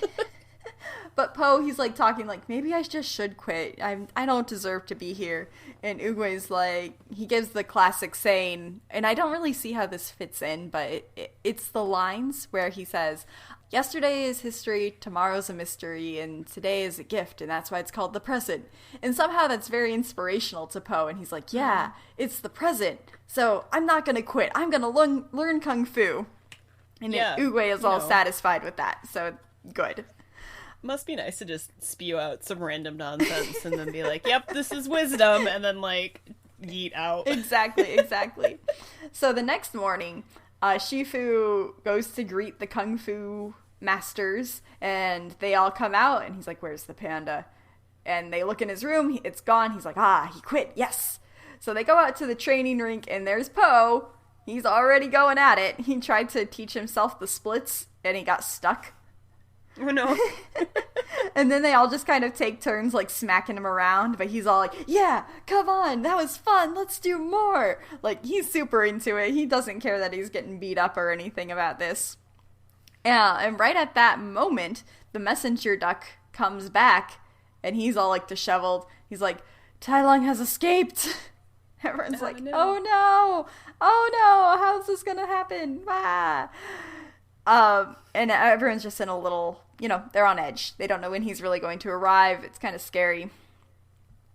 But Poe, he's like talking like, maybe I just should quit. I don't deserve to be here. And Oogway's like, he gives the classic saying, and I don't really see how this fits in, but it's the lines where he says, yesterday is history, tomorrow's a mystery, and today is a gift, and that's why it's called the present. And somehow that's very inspirational to Poe, and he's like, yeah, it's the present, so I'm not gonna quit. I'm gonna learn Kung Fu. And Oogway is all satisfied with that, so good. Must be nice to just spew out some random nonsense and then be like, yep, this is wisdom, and then like yeet out. Exactly. So the next morning, Shifu goes to greet the Kung Fu masters, and they all come out, and he's like, where's the panda? And they look in his room, it's gone. He's like, he quit, yes. So they go out to the training rink, and there's Poe. He's already going at it. He tried to teach himself the splits, and he got stuck. Oh no. And then they all just kind of take turns like smacking him around, but he's all like, yeah, come on, that was fun, let's do more. Like, he's super into it. He doesn't care that he's getting beat up or anything about this. Yeah, and right at that moment, the messenger duck comes back, and he's all like disheveled. He's like, Tai Lung has escaped. Everyone's like, no. Oh no, how's this gonna happen? And everyone's just in a little, they're on edge. They don't know when he's really going to arrive. It's kind of scary.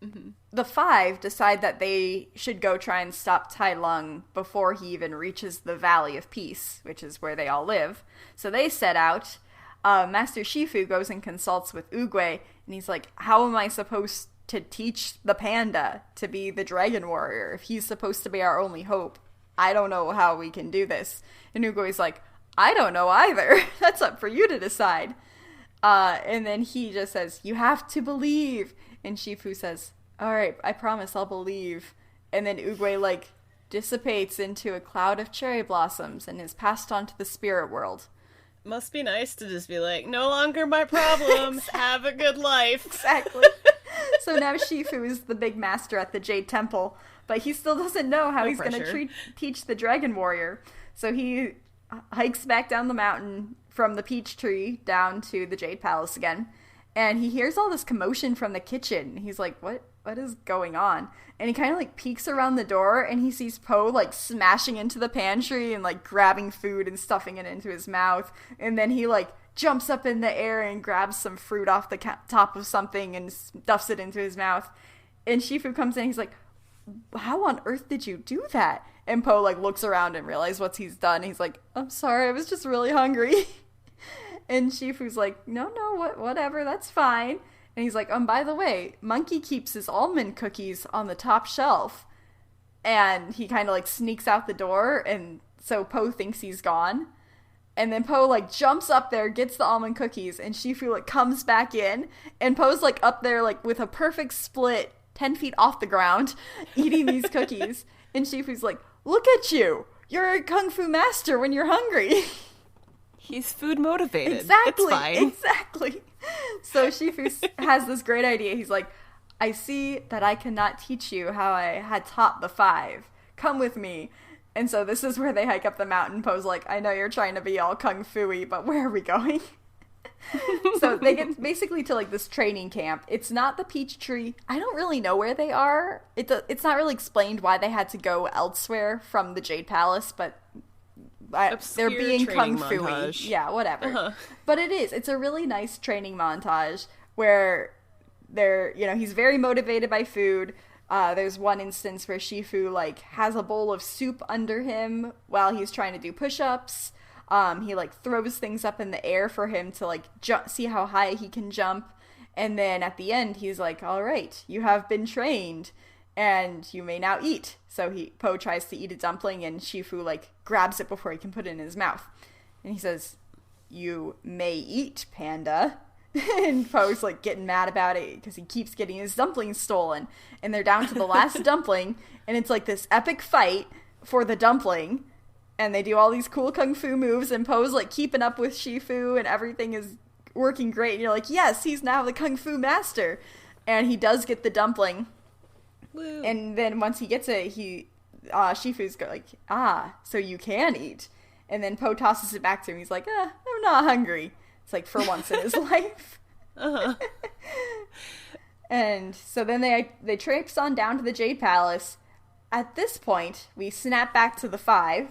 Mm-hmm. The 5 decide that they should go try and stop Tai Lung before he even reaches the Valley of Peace, which is where they all live. So they set out. Master Shifu goes and consults with Oogway, and he's like, how am I supposed to teach the panda to be the dragon warrior if he's supposed to be our only hope? I don't know how we can do this. And Oogway's like, I don't know either. That's up for you to decide. And then he just says, you have to believe. And Shifu says, all right, I promise I'll believe. And then Oogway, like, dissipates into a cloud of cherry blossoms and is passed on to the spirit world. Must be nice to just be like, no longer my problem. Exactly. Have a good life. Exactly. So now Shifu is the big master at the Jade Temple, but he still doesn't know how he's going to teach the Dragon Warrior. So he hikes back down the mountain from the peach tree down to the Jade Palace again, and he hears all this commotion from the kitchen. He's like, what is going on? And he kind of like peeks around the door, and he sees Poe like smashing into the pantry and like grabbing food and stuffing it into his mouth, and then he like jumps up in the air and grabs some fruit off the top of something and stuffs it into his mouth. And Shifu comes in, he's like, how on earth did you do that? And Poe like looks around and realizes what he's done. He's like, I'm sorry, I was just really hungry. And Shifu's like, no, whatever, that's fine. And he's like, by the way, Monkey keeps his almond cookies on the top shelf. And he kind of like sneaks out the door, and so Poe thinks he's gone. And then Poe like jumps up there, gets the almond cookies, and Shifu like comes back in, and Poe's like up there like with a perfect split 10 feet off the ground eating these cookies. And Shifu's like, look at you, you're a kung fu master when you're hungry. He's food motivated. Exactly. It's fine. Exactly. So Shifu has this great idea. He's like, I see that I cannot teach you how I had taught the 5. Come with me. And so this is where they hike up the mountain. Poe's like, I know you're trying to be all kung fu-y, but where are we going? So they get basically to like this training camp. It's not the peach tree. I don't really know where they are. It's not really explained why they had to go elsewhere from the Jade Palace, but they're being kung fu-y. Yeah, whatever. Uh-huh. But it's a really nice training montage where he's very motivated by food. There's one instance where Shifu like has a bowl of soup under him while he's trying to do push-ups. He like throws things up in the air for him to like see how high he can jump. And then at the end, he's like, all right, you have been trained and you may now eat. So Po tries to eat a dumpling and Shifu like grabs it before he can put it in his mouth. And he says, you may eat, Panda. And Po's like getting mad about it because he keeps getting his dumplings stolen. And they're down to the last dumpling. And it's like this epic fight for the dumpling. And they do all these cool kung fu moves, and Po's like keeping up with Shifu, and everything is working great. And you're like, yes, he's now the kung fu master. And he does get the dumpling. Woo. And then once he gets it, Shifu's like, so you can eat. And then Po tosses it back to him. He's like, I'm not hungry. It's like for once in his life. Uh-huh. And so then they traipse on down to the Jade Palace. At this point, we snap back to the 5.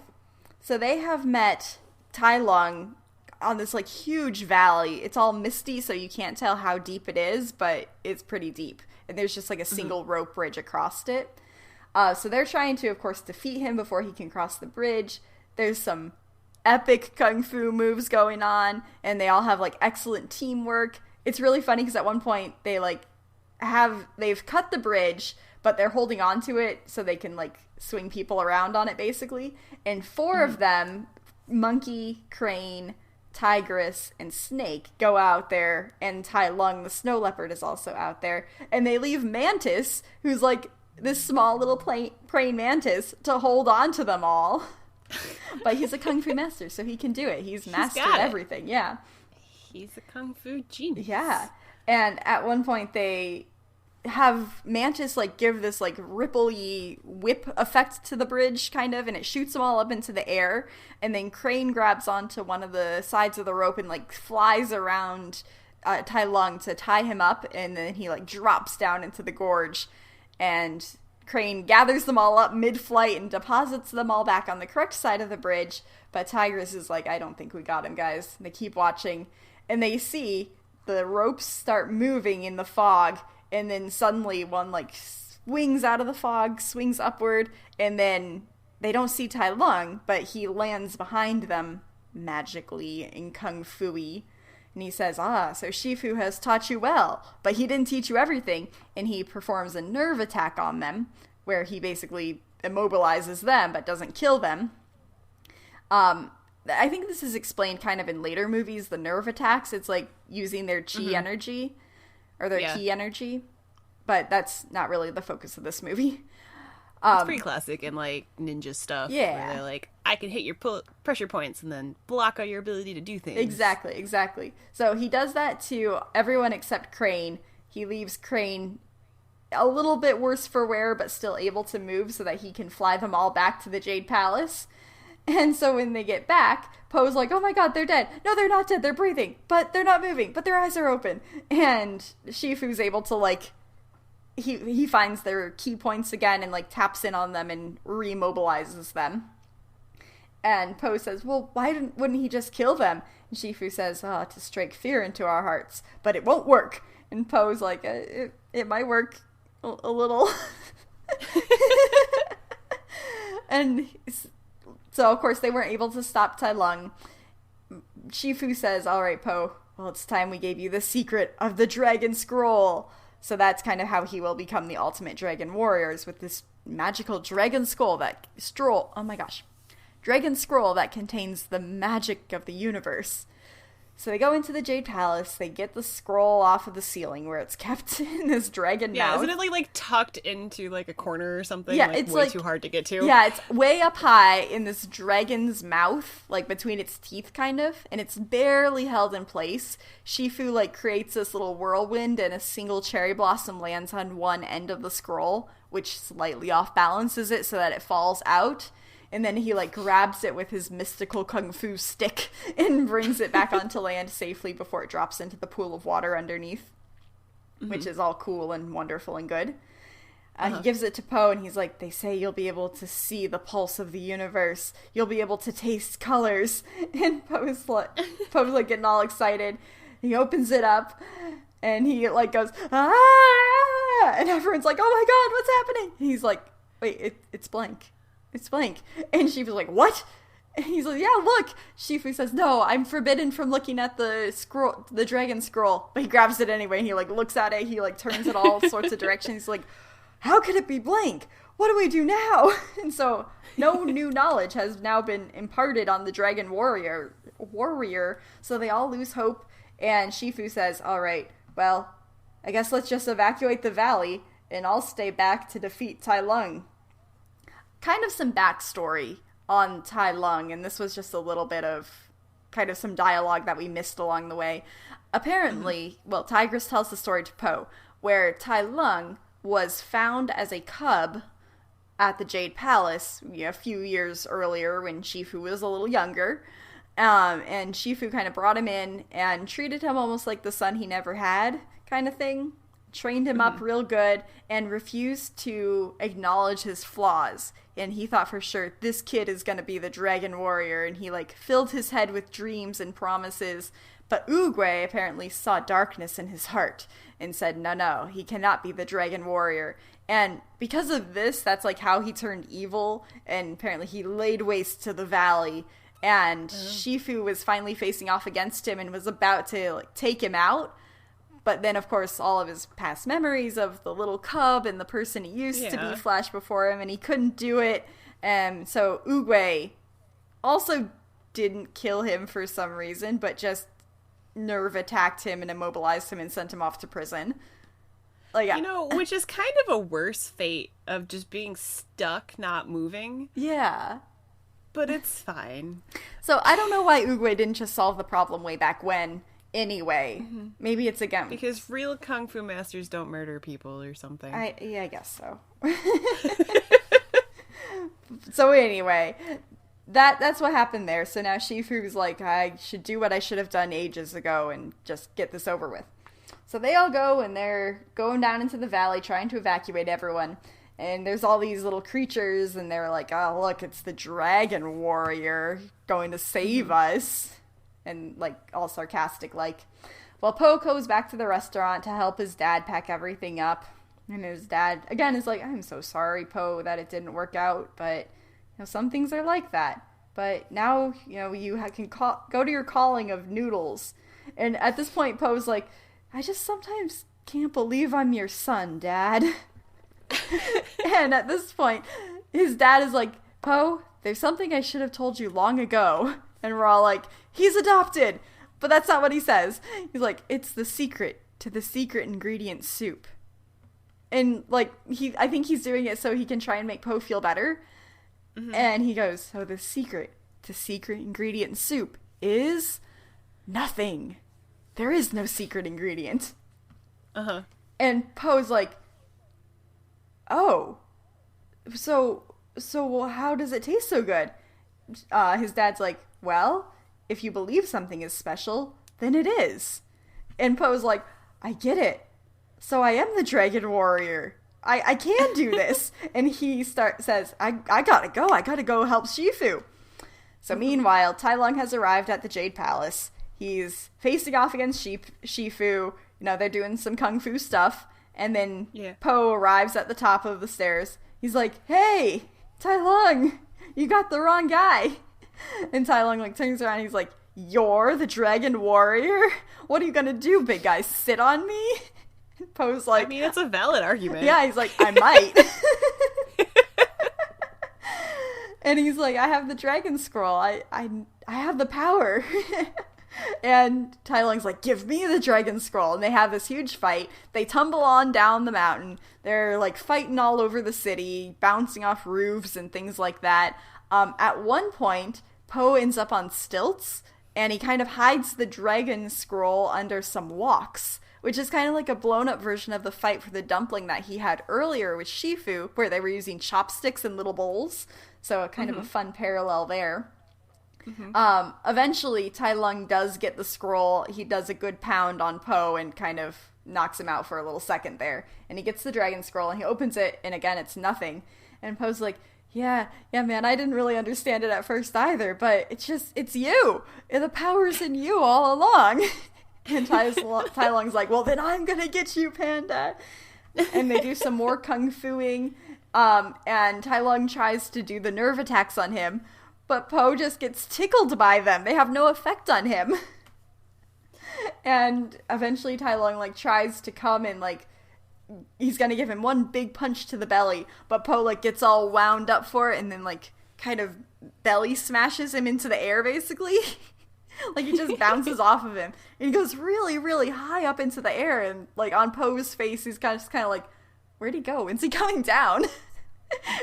So they have met Tai Lung on this like huge valley. It's all misty, so you can't tell how deep it is, but it's pretty deep. And there's just like a single rope bridge across it. So they're trying to, of course, defeat him before he can cross the bridge. There's some epic kung fu moves going on, and they all have like excellent teamwork. It's really funny because at one point they've cut the bridge, but they're holding on to it so they can like swing people around on it basically. And 4 of them, Monkey, Crane, Tigress, and Snake, go out there, and Tai Lung, the snow leopard, is also out there. And they leave Mantis, who's like this small little praying mantis, to hold on to them all. But he's a kung fu master, so he can do it. He's mastered everything. Yeah. He's a kung fu genius. Yeah. And at one point they have Mantis like give this like ripple-y whip effect to the bridge kind of, and it shoots them all up into the air, and then Crane grabs onto one of the sides of the rope and like flies around Tai Lung to tie him up, and then he like drops down into the gorge, and Crane gathers them all up mid-flight and deposits them all back on the correct side of the bridge. But Tigress is like, I don't think we got him, guys. And they keep watching, and they see the ropes start moving in the fog. And then suddenly one, like, swings out of the fog, swings upward, and then they don't see Tai Lung, but he lands behind them magically in kung fu-y. And he says, so Shifu has taught you well, but he didn't teach you everything. And he performs a nerve attack on them, where he basically immobilizes them, but doesn't kill them. I think this is explained kind of in later movies, the nerve attacks. It's like using their chi energy. Or their key energy, but that's not really the focus of this movie. It's pretty classic in like ninja stuff. Yeah, where they're like, I can hit your pressure points and then block out your ability to do things. Exactly. So he does that to everyone except Crane. He leaves Crane a little bit worse for wear, but still able to move so that he can fly them all back to the Jade Palace. And so when they get back, Po's like, oh my god, they're dead. No, they're not dead. They're breathing, but they're not moving, but their eyes are open. And Shifu's able to, like, he finds their key points again and, like, taps in on them and remobilizes them. And Po says, well, wouldn't he just kill them? And Shifu says, to strike fear into our hearts, but it won't work. And Po's like, it might work a little. And so, of course, they weren't able to stop Tai Lung. Shifu says, all right, Po, well, it's time we gave you the secret of the Dragon Scroll. So that's kind of how he will become the ultimate dragon warriors, with this magical dragon scroll dragon scroll that contains the magic of the universe. So they go into the Jade Palace, they get the scroll off of the ceiling where it's kept in this dragon mouth. Isn't it like tucked into like a corner or something? Yeah, like, it's way like, too hard to get to. Yeah, it's way up high in this dragon's mouth, like between its teeth kind of, and it's barely held in place. Shifu like creates this little whirlwind, and a single cherry blossom lands on one end of the scroll, which slightly off balances it so that it falls out. and then he like grabs it with his mystical kung fu stick and brings it back onto land safely before it drops into the pool of water underneath, which is all cool and wonderful and good. He gives it to Po, and he's like, they say you'll be able to see the pulse of the universe. You'll be able to taste colors. And Po's like getting all excited. He opens it up, and he like goes, ah! And everyone's like, oh my god, what's happening? And he's like, wait, it's blank. It's blank. And Shifu's like, what? And he's like, yeah, look. Shifu says, no, I'm forbidden from looking at the scroll, the dragon scroll. But he grabs it anyway, and he like looks at it. He like turns it all sorts of directions. He's like, how could it be blank? What do we do now? And so no new knowledge has now been imparted on the dragon warrior. So they all lose hope. And Shifu says, all right, well, I guess let's just evacuate the valley, and I'll stay back to defeat Tai Lung. Kind of some backstory on Tai Lung, and this was just a little bit of kind of some dialogue that we missed along the way. Apparently, well, Tigress tells the story to Po, where Tai Lung was found as a cub at the Jade Palace a few years earlier when Shifu was a little younger. And Shifu kind of brought him in and treated him almost like the son he never had kind of thing. Trained him up real good and refused to acknowledge his flaws. And he thought for sure, this kid is going to be the dragon warrior. And he like filled his head with dreams and promises. But Oogway apparently saw darkness in his heart and said, no, he cannot be the dragon warrior. And because of this, that's like how he turned evil. And apparently he laid waste to the valley. And Shifu was finally facing off against him and was about to like take him out. But then, of course, all of his past memories of the little cub and the person he used to be flashed before him, and he couldn't do it. So Oogway also didn't kill him for some reason, but just nerve attacked him and immobilized him and sent him off to prison. Like, which is kind of a worse fate of just being stuck, not moving. Yeah. But it's fine. So I don't know why Oogway didn't just solve the problem way back when. Anyway, maybe it's again because real kung fu masters don't murder people or something. I guess so. So anyway, that's what happened there. So now Shifu's like, I should do what I should have done ages ago and just get this over with. So they all go and they're going down into the valley trying to evacuate everyone. And there's all these little creatures and they're like, oh look, it's the dragon warrior going to save us. And, like, all sarcastic, like. Well, Po goes back to the restaurant to help his dad pack everything up. And his dad, again, is like, I'm so sorry, Po, that it didn't work out. But, some things are like that. But now, you can go to your calling of noodles. And at this point, Po's like, I just sometimes can't believe I'm your son, Dad. And at this point, his dad is like, Po, there's something I should have told you long ago. And we're all like, he's adopted. But that's not what he says. He's like, it's the secret to the secret ingredient soup. And, like, I think he's doing it so he can try and make Po feel better. And he goes, so the secret to secret ingredient soup is nothing. There is no secret ingredient. And Po's like, oh. So how does it taste so good? His dad's like, well, if you believe something is special, then it is. And Po's like, I get it. So I am the dragon warrior. I can do this. And he says, I gotta go. I gotta go help Shifu. So meanwhile, Tai Lung has arrived at the Jade Palace. He's facing off against Shifu. They're doing some kung fu stuff. And then Po arrives at the top of the stairs. He's like, hey, Tai Lung, you got the wrong guy. And Tai Lung turns around and he's like, you're the dragon warrior? What are you gonna do, big guy? Sit on me? And Po's like, I mean, it's a valid argument. Yeah, he's like, I might. And he's like, I have the dragon scroll. I have the power. And Tai Lung's like, give me the dragon scroll. And they have this huge fight. They tumble on down the mountain. They're fighting all over the city, bouncing off roofs and things like that. At one point, Po ends up on stilts, and he kind of hides the dragon scroll under some walks, which is kind of like a blown-up version of the fight for the dumpling that he had earlier with Shifu, where they were using chopsticks in little bowls. So kind of a fun parallel there. Eventually, Tai Lung does get the scroll. He does a good pound on Po and kind of knocks him out for a little second there. And he gets the dragon scroll, and he opens it, and again, it's nothing. And Po's like, yeah, man, I didn't really understand it at first either, but it's you. The power's in you all along. And Tai Lung's like, well, then I'm gonna get you, Panda. And they do some more kung fuing. And Tai Lung tries to do the nerve attacks on him, but Po just gets tickled by them. They have no effect on him. And eventually Tai Lung, like, tries to come and, like, he's gonna give him one big punch to the belly, but Po, like, gets all wound up for it and then, like, kind of belly smashes him into the air, basically. Like, he just bounces off of him. And he goes really, really high up into the air, and, like, on Po's face, he's kind of like, where'd he go? When's he coming down?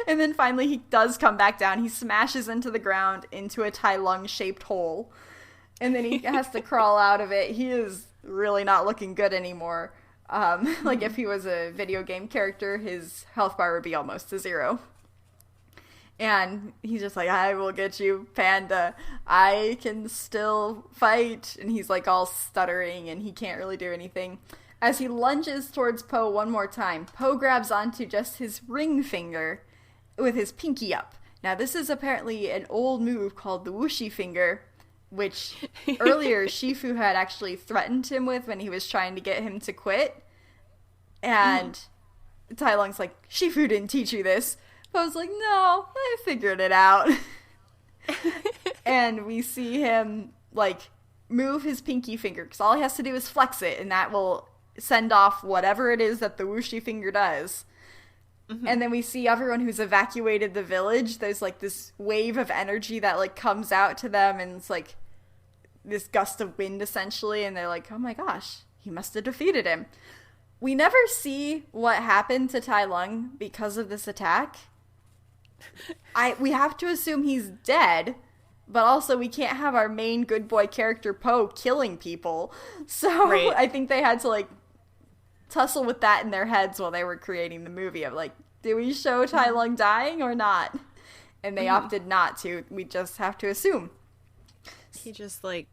And then finally he does come back down. He smashes into the ground into a Tai Lung-shaped hole. And then he has to crawl out of it. He is really not looking good anymore. Like, if he was a video game character, his health bar would be almost to 0. And he's just like, I will get you, Panda. I can still fight. And he's, like, all stuttering, and he can't really do anything. As he lunges towards Po one more time, Po grabs onto just his ring finger with his pinky up. Now, this is apparently an old move called the Wushi Finger, which earlier Shifu had actually threatened him with when he was trying to get him to quit. And Tai Lung's like, Shifu didn't teach you this. Po's like, no, I figured it out. And we see him, like, move his pinky finger, because all he has to do is flex it, and that will send off whatever it is that the Wushi Finger does. And then we see everyone who's evacuated the village. There's, like, this wave of energy that, like, comes out to them, and it's, like, this gust of wind, essentially, and they're like, oh my gosh, he must have defeated him. We never see what happened to Tai Lung because of this attack. We have to assume he's dead, but also we can't have our main good boy character, Po, killing people. So right. I think they had to, like, tussle with that in their heads while they were creating the movie of, like, do we show Tai Lung dying or not? And they opted not to. We just have to assume. He just, like,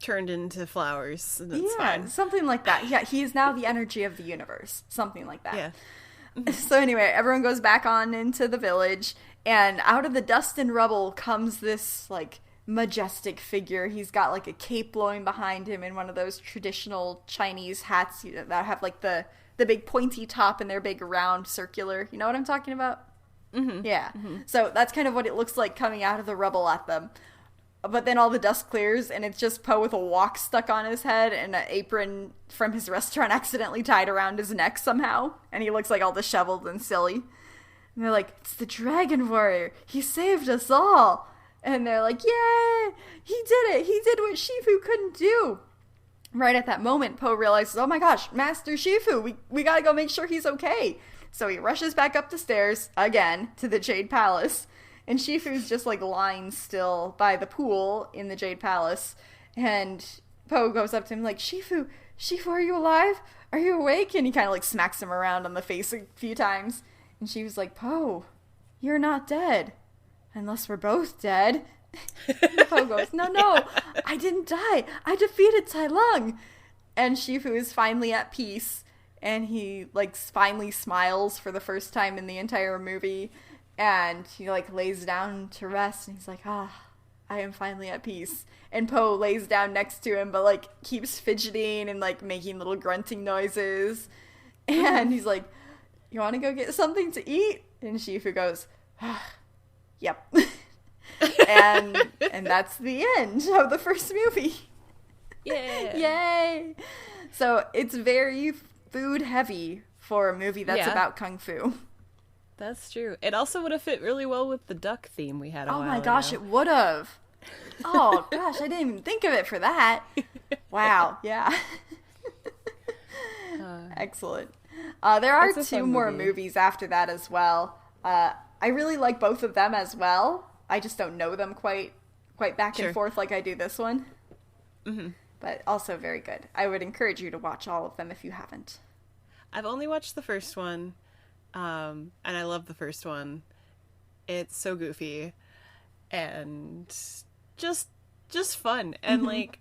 turned into flowers, and it's fine. Something like that. Yeah, he is now the energy of the universe. Something like that. Yeah. So anyway, everyone goes back on into the village, and out of the dust and rubble comes this, like, majestic figure. He's got, like, a cape blowing behind him and one of those traditional Chinese hats that have, like, the big pointy top and they're big round circular. You know what I'm talking about? Yeah. So that's kind of what it looks like coming out of the rubble at them. But then all the dust clears, and it's just Po with a wok stuck on his head and an apron from his restaurant accidentally tied around his neck somehow. And he looks, like, all disheveled and silly. And they're like, it's the Dragon Warrior. He saved us all. And they're like, yay! He did it! He did what Shifu couldn't do! Right at that moment, Po realizes, oh my gosh, Master Shifu, we gotta go make sure he's okay. So he rushes back up the stairs, again, to the Jade Palace. And Shifu's just, like, lying still by the pool in the Jade Palace. And Po goes up to him like, Shifu, are you alive? Are you awake? And he kind of, like, smacks him around on the face a few times. And Shifu's like, Po, you're not dead. Unless we're both dead. And Po goes, no, I didn't die. I defeated Tai Lung. And Shifu is finally at peace. And he, like, finally smiles for the first time in the entire movie. And he, like, lays down to rest, and he's like, I am finally at peace. And Po lays down next to him, but, like, keeps fidgeting and, like, making little grunting noises. And he's like, you want to go get something to eat? And Shifu goes, yep. and that's the end of the first movie. Yeah. Yay! So it's very food heavy for a movie that's about kung fu. That's true. It also would have fit really well with the duck theme we had a while ago. Oh my gosh, it would have. Oh gosh, I didn't even think of it for that. Wow, yeah. Excellent. There are 2 more movies after that as well. I really like both of them as well. I just don't know them quite back and forth like I do this one. but also very good. I would encourage you to watch all of them if you haven't. I've only watched the first one, and I love the first one. It's so goofy and just fun. And like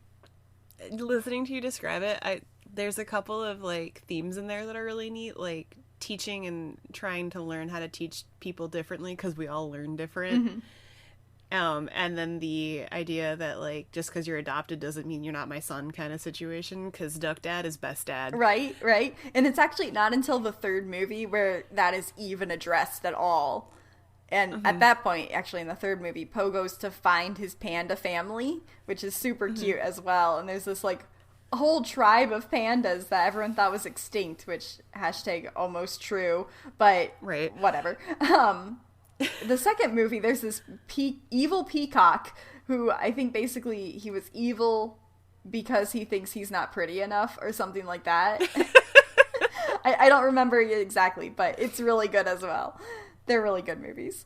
listening to you describe it, there's a couple of like themes in there that are really neat, like teaching and trying to learn how to teach people differently because we all learn different. And then the idea that like just because you're adopted doesn't mean you're not my son kind of situation, because Duck Dad is best dad. Right. And it's actually not until the third movie where that is even addressed at all. And at that point, actually in the third movie, Po goes to find his panda family, which is super cute as well. And there's this like whole tribe of pandas that everyone thought was extinct, which hashtag almost true, but whatever. The second movie, there's this evil peacock who I think basically he was evil because he thinks he's not pretty enough or something like that. I don't remember exactly, but it's really good as well. They're really good movies.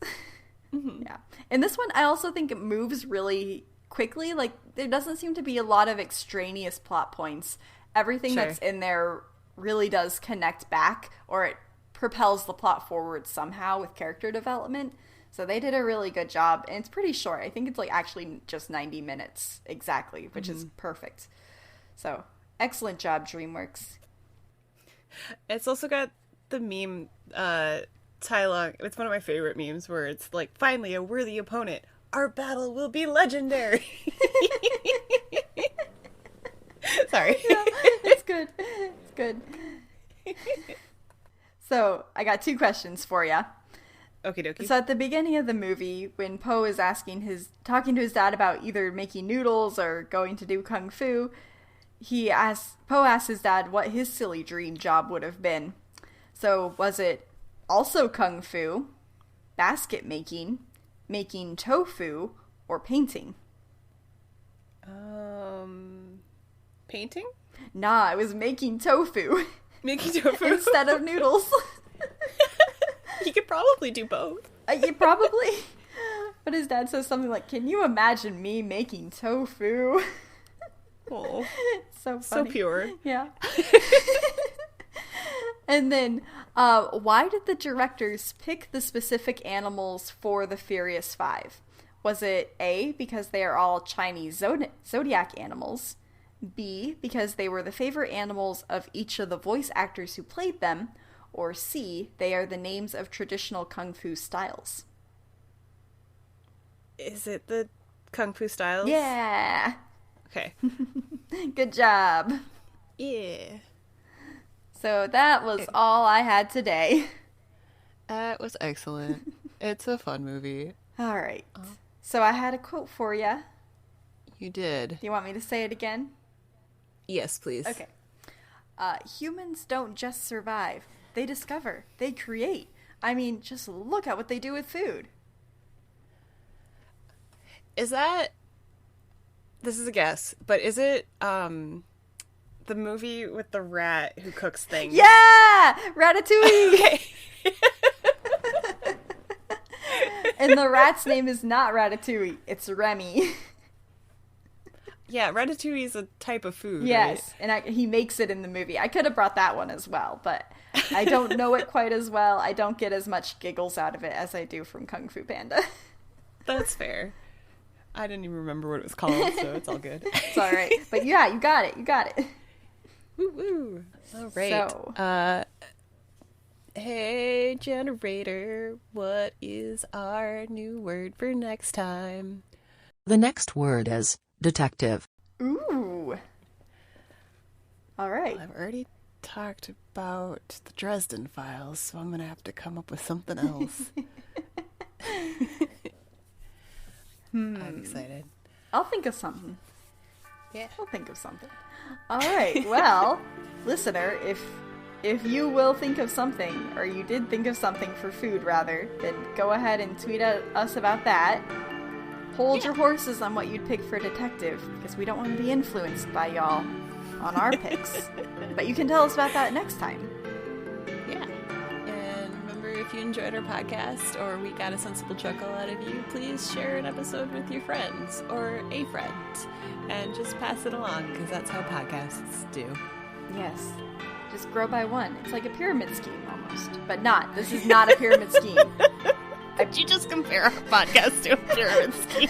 Yeah. And this one, I also think it moves really quickly. Like, there doesn't seem to be a lot of extraneous plot points. Everything that's in there really does connect back, or it propels the plot forward somehow with character development. So they did a really good job, and it's pretty short. I think it's like actually just 90 minutes exactly, which is perfect. So excellent job, DreamWorks. It's also got the meme Tai Lung. It's one of my favorite memes where it's like, finally a worthy opponent. Our battle will be legendary. Sorry. Yeah, it's good. It's good. So, I got 2 questions for you. Okie dokie. So, at the beginning of the movie, when Po is talking to his dad about either making noodles or going to do kung fu, Po asks his dad what his silly dream job would have been. So, was it also kung fu, basket making tofu, or painting? Painting? Nah, it was making tofu. Making tofu? Instead of noodles. He could probably do both. Yeah, probably. But his dad says something like, "Can you imagine me making tofu?" Oh, so funny. So pure. Yeah. And then, why did the directors pick the specific animals for the Furious Five? Was it A, because they are all Chinese zodiac animals, B, because they were the favorite animals of each of the voice actors who played them, or C, they are the names of traditional kung fu styles? Is it the kung fu styles? Yeah! Okay. Good job. Yeah. So that was all I had today. That was excellent. It's a fun movie. All right. So I had a quote for you. You did. Do you want me to say it again? Yes, please. Okay. Humans don't just survive. They discover. They create. I mean, just look at what they do with food. Is that... This is a guess, but is it the movie with the rat who cooks things? Yeah! Ratatouille! Okay. And the rat's name is not Ratatouille. It's Remy. Yeah, ratatouille is a type of food, Yes, right? and he makes it in the movie. I could have brought that one as well, but I don't know it quite as well. I don't get as much giggles out of it as I do from Kung Fu Panda. That's fair. I didn't even remember what it was called, so it's all good. It's all right. But yeah, you got it. You got it. Woo woo. All right. So, hey, generator, what is our new word for next time? The next word is detective. ooh. All right. Well, I've already talked about the Dresden Files, so I'm going to have to come up with something else. I'm excited. I'll think of something. Yeah. I'll think of something. All right. Well, listener, if you will think of something, or you did think of something for food, rather, then go ahead and tweet at us about that. Hold your horses on what you'd pick for detective, because we don't want to be influenced by y'all on our picks. But you can tell us about that next time. Yeah. And remember, if if you enjoyed our podcast or we got a sensible chuckle out of you, please share an episode with your friends or a friend and just pass it along, because that's how podcasts do. Yes. Just grow by one. It's like a pyramid scheme almost. But not. This is not a pyramid scheme. Did you just compare our podcast to a pyramid scheme?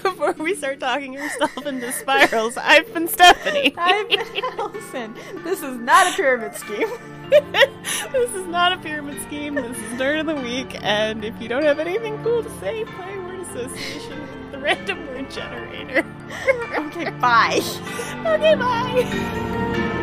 Before we start talking yourself into spirals, I've been Stephanie. I've been Allison. This is not a pyramid scheme. This is not a pyramid scheme. This is Nerd of the Week. And if you don't have anything cool to say, play word association with the random word generator. Okay, bye. Okay, bye.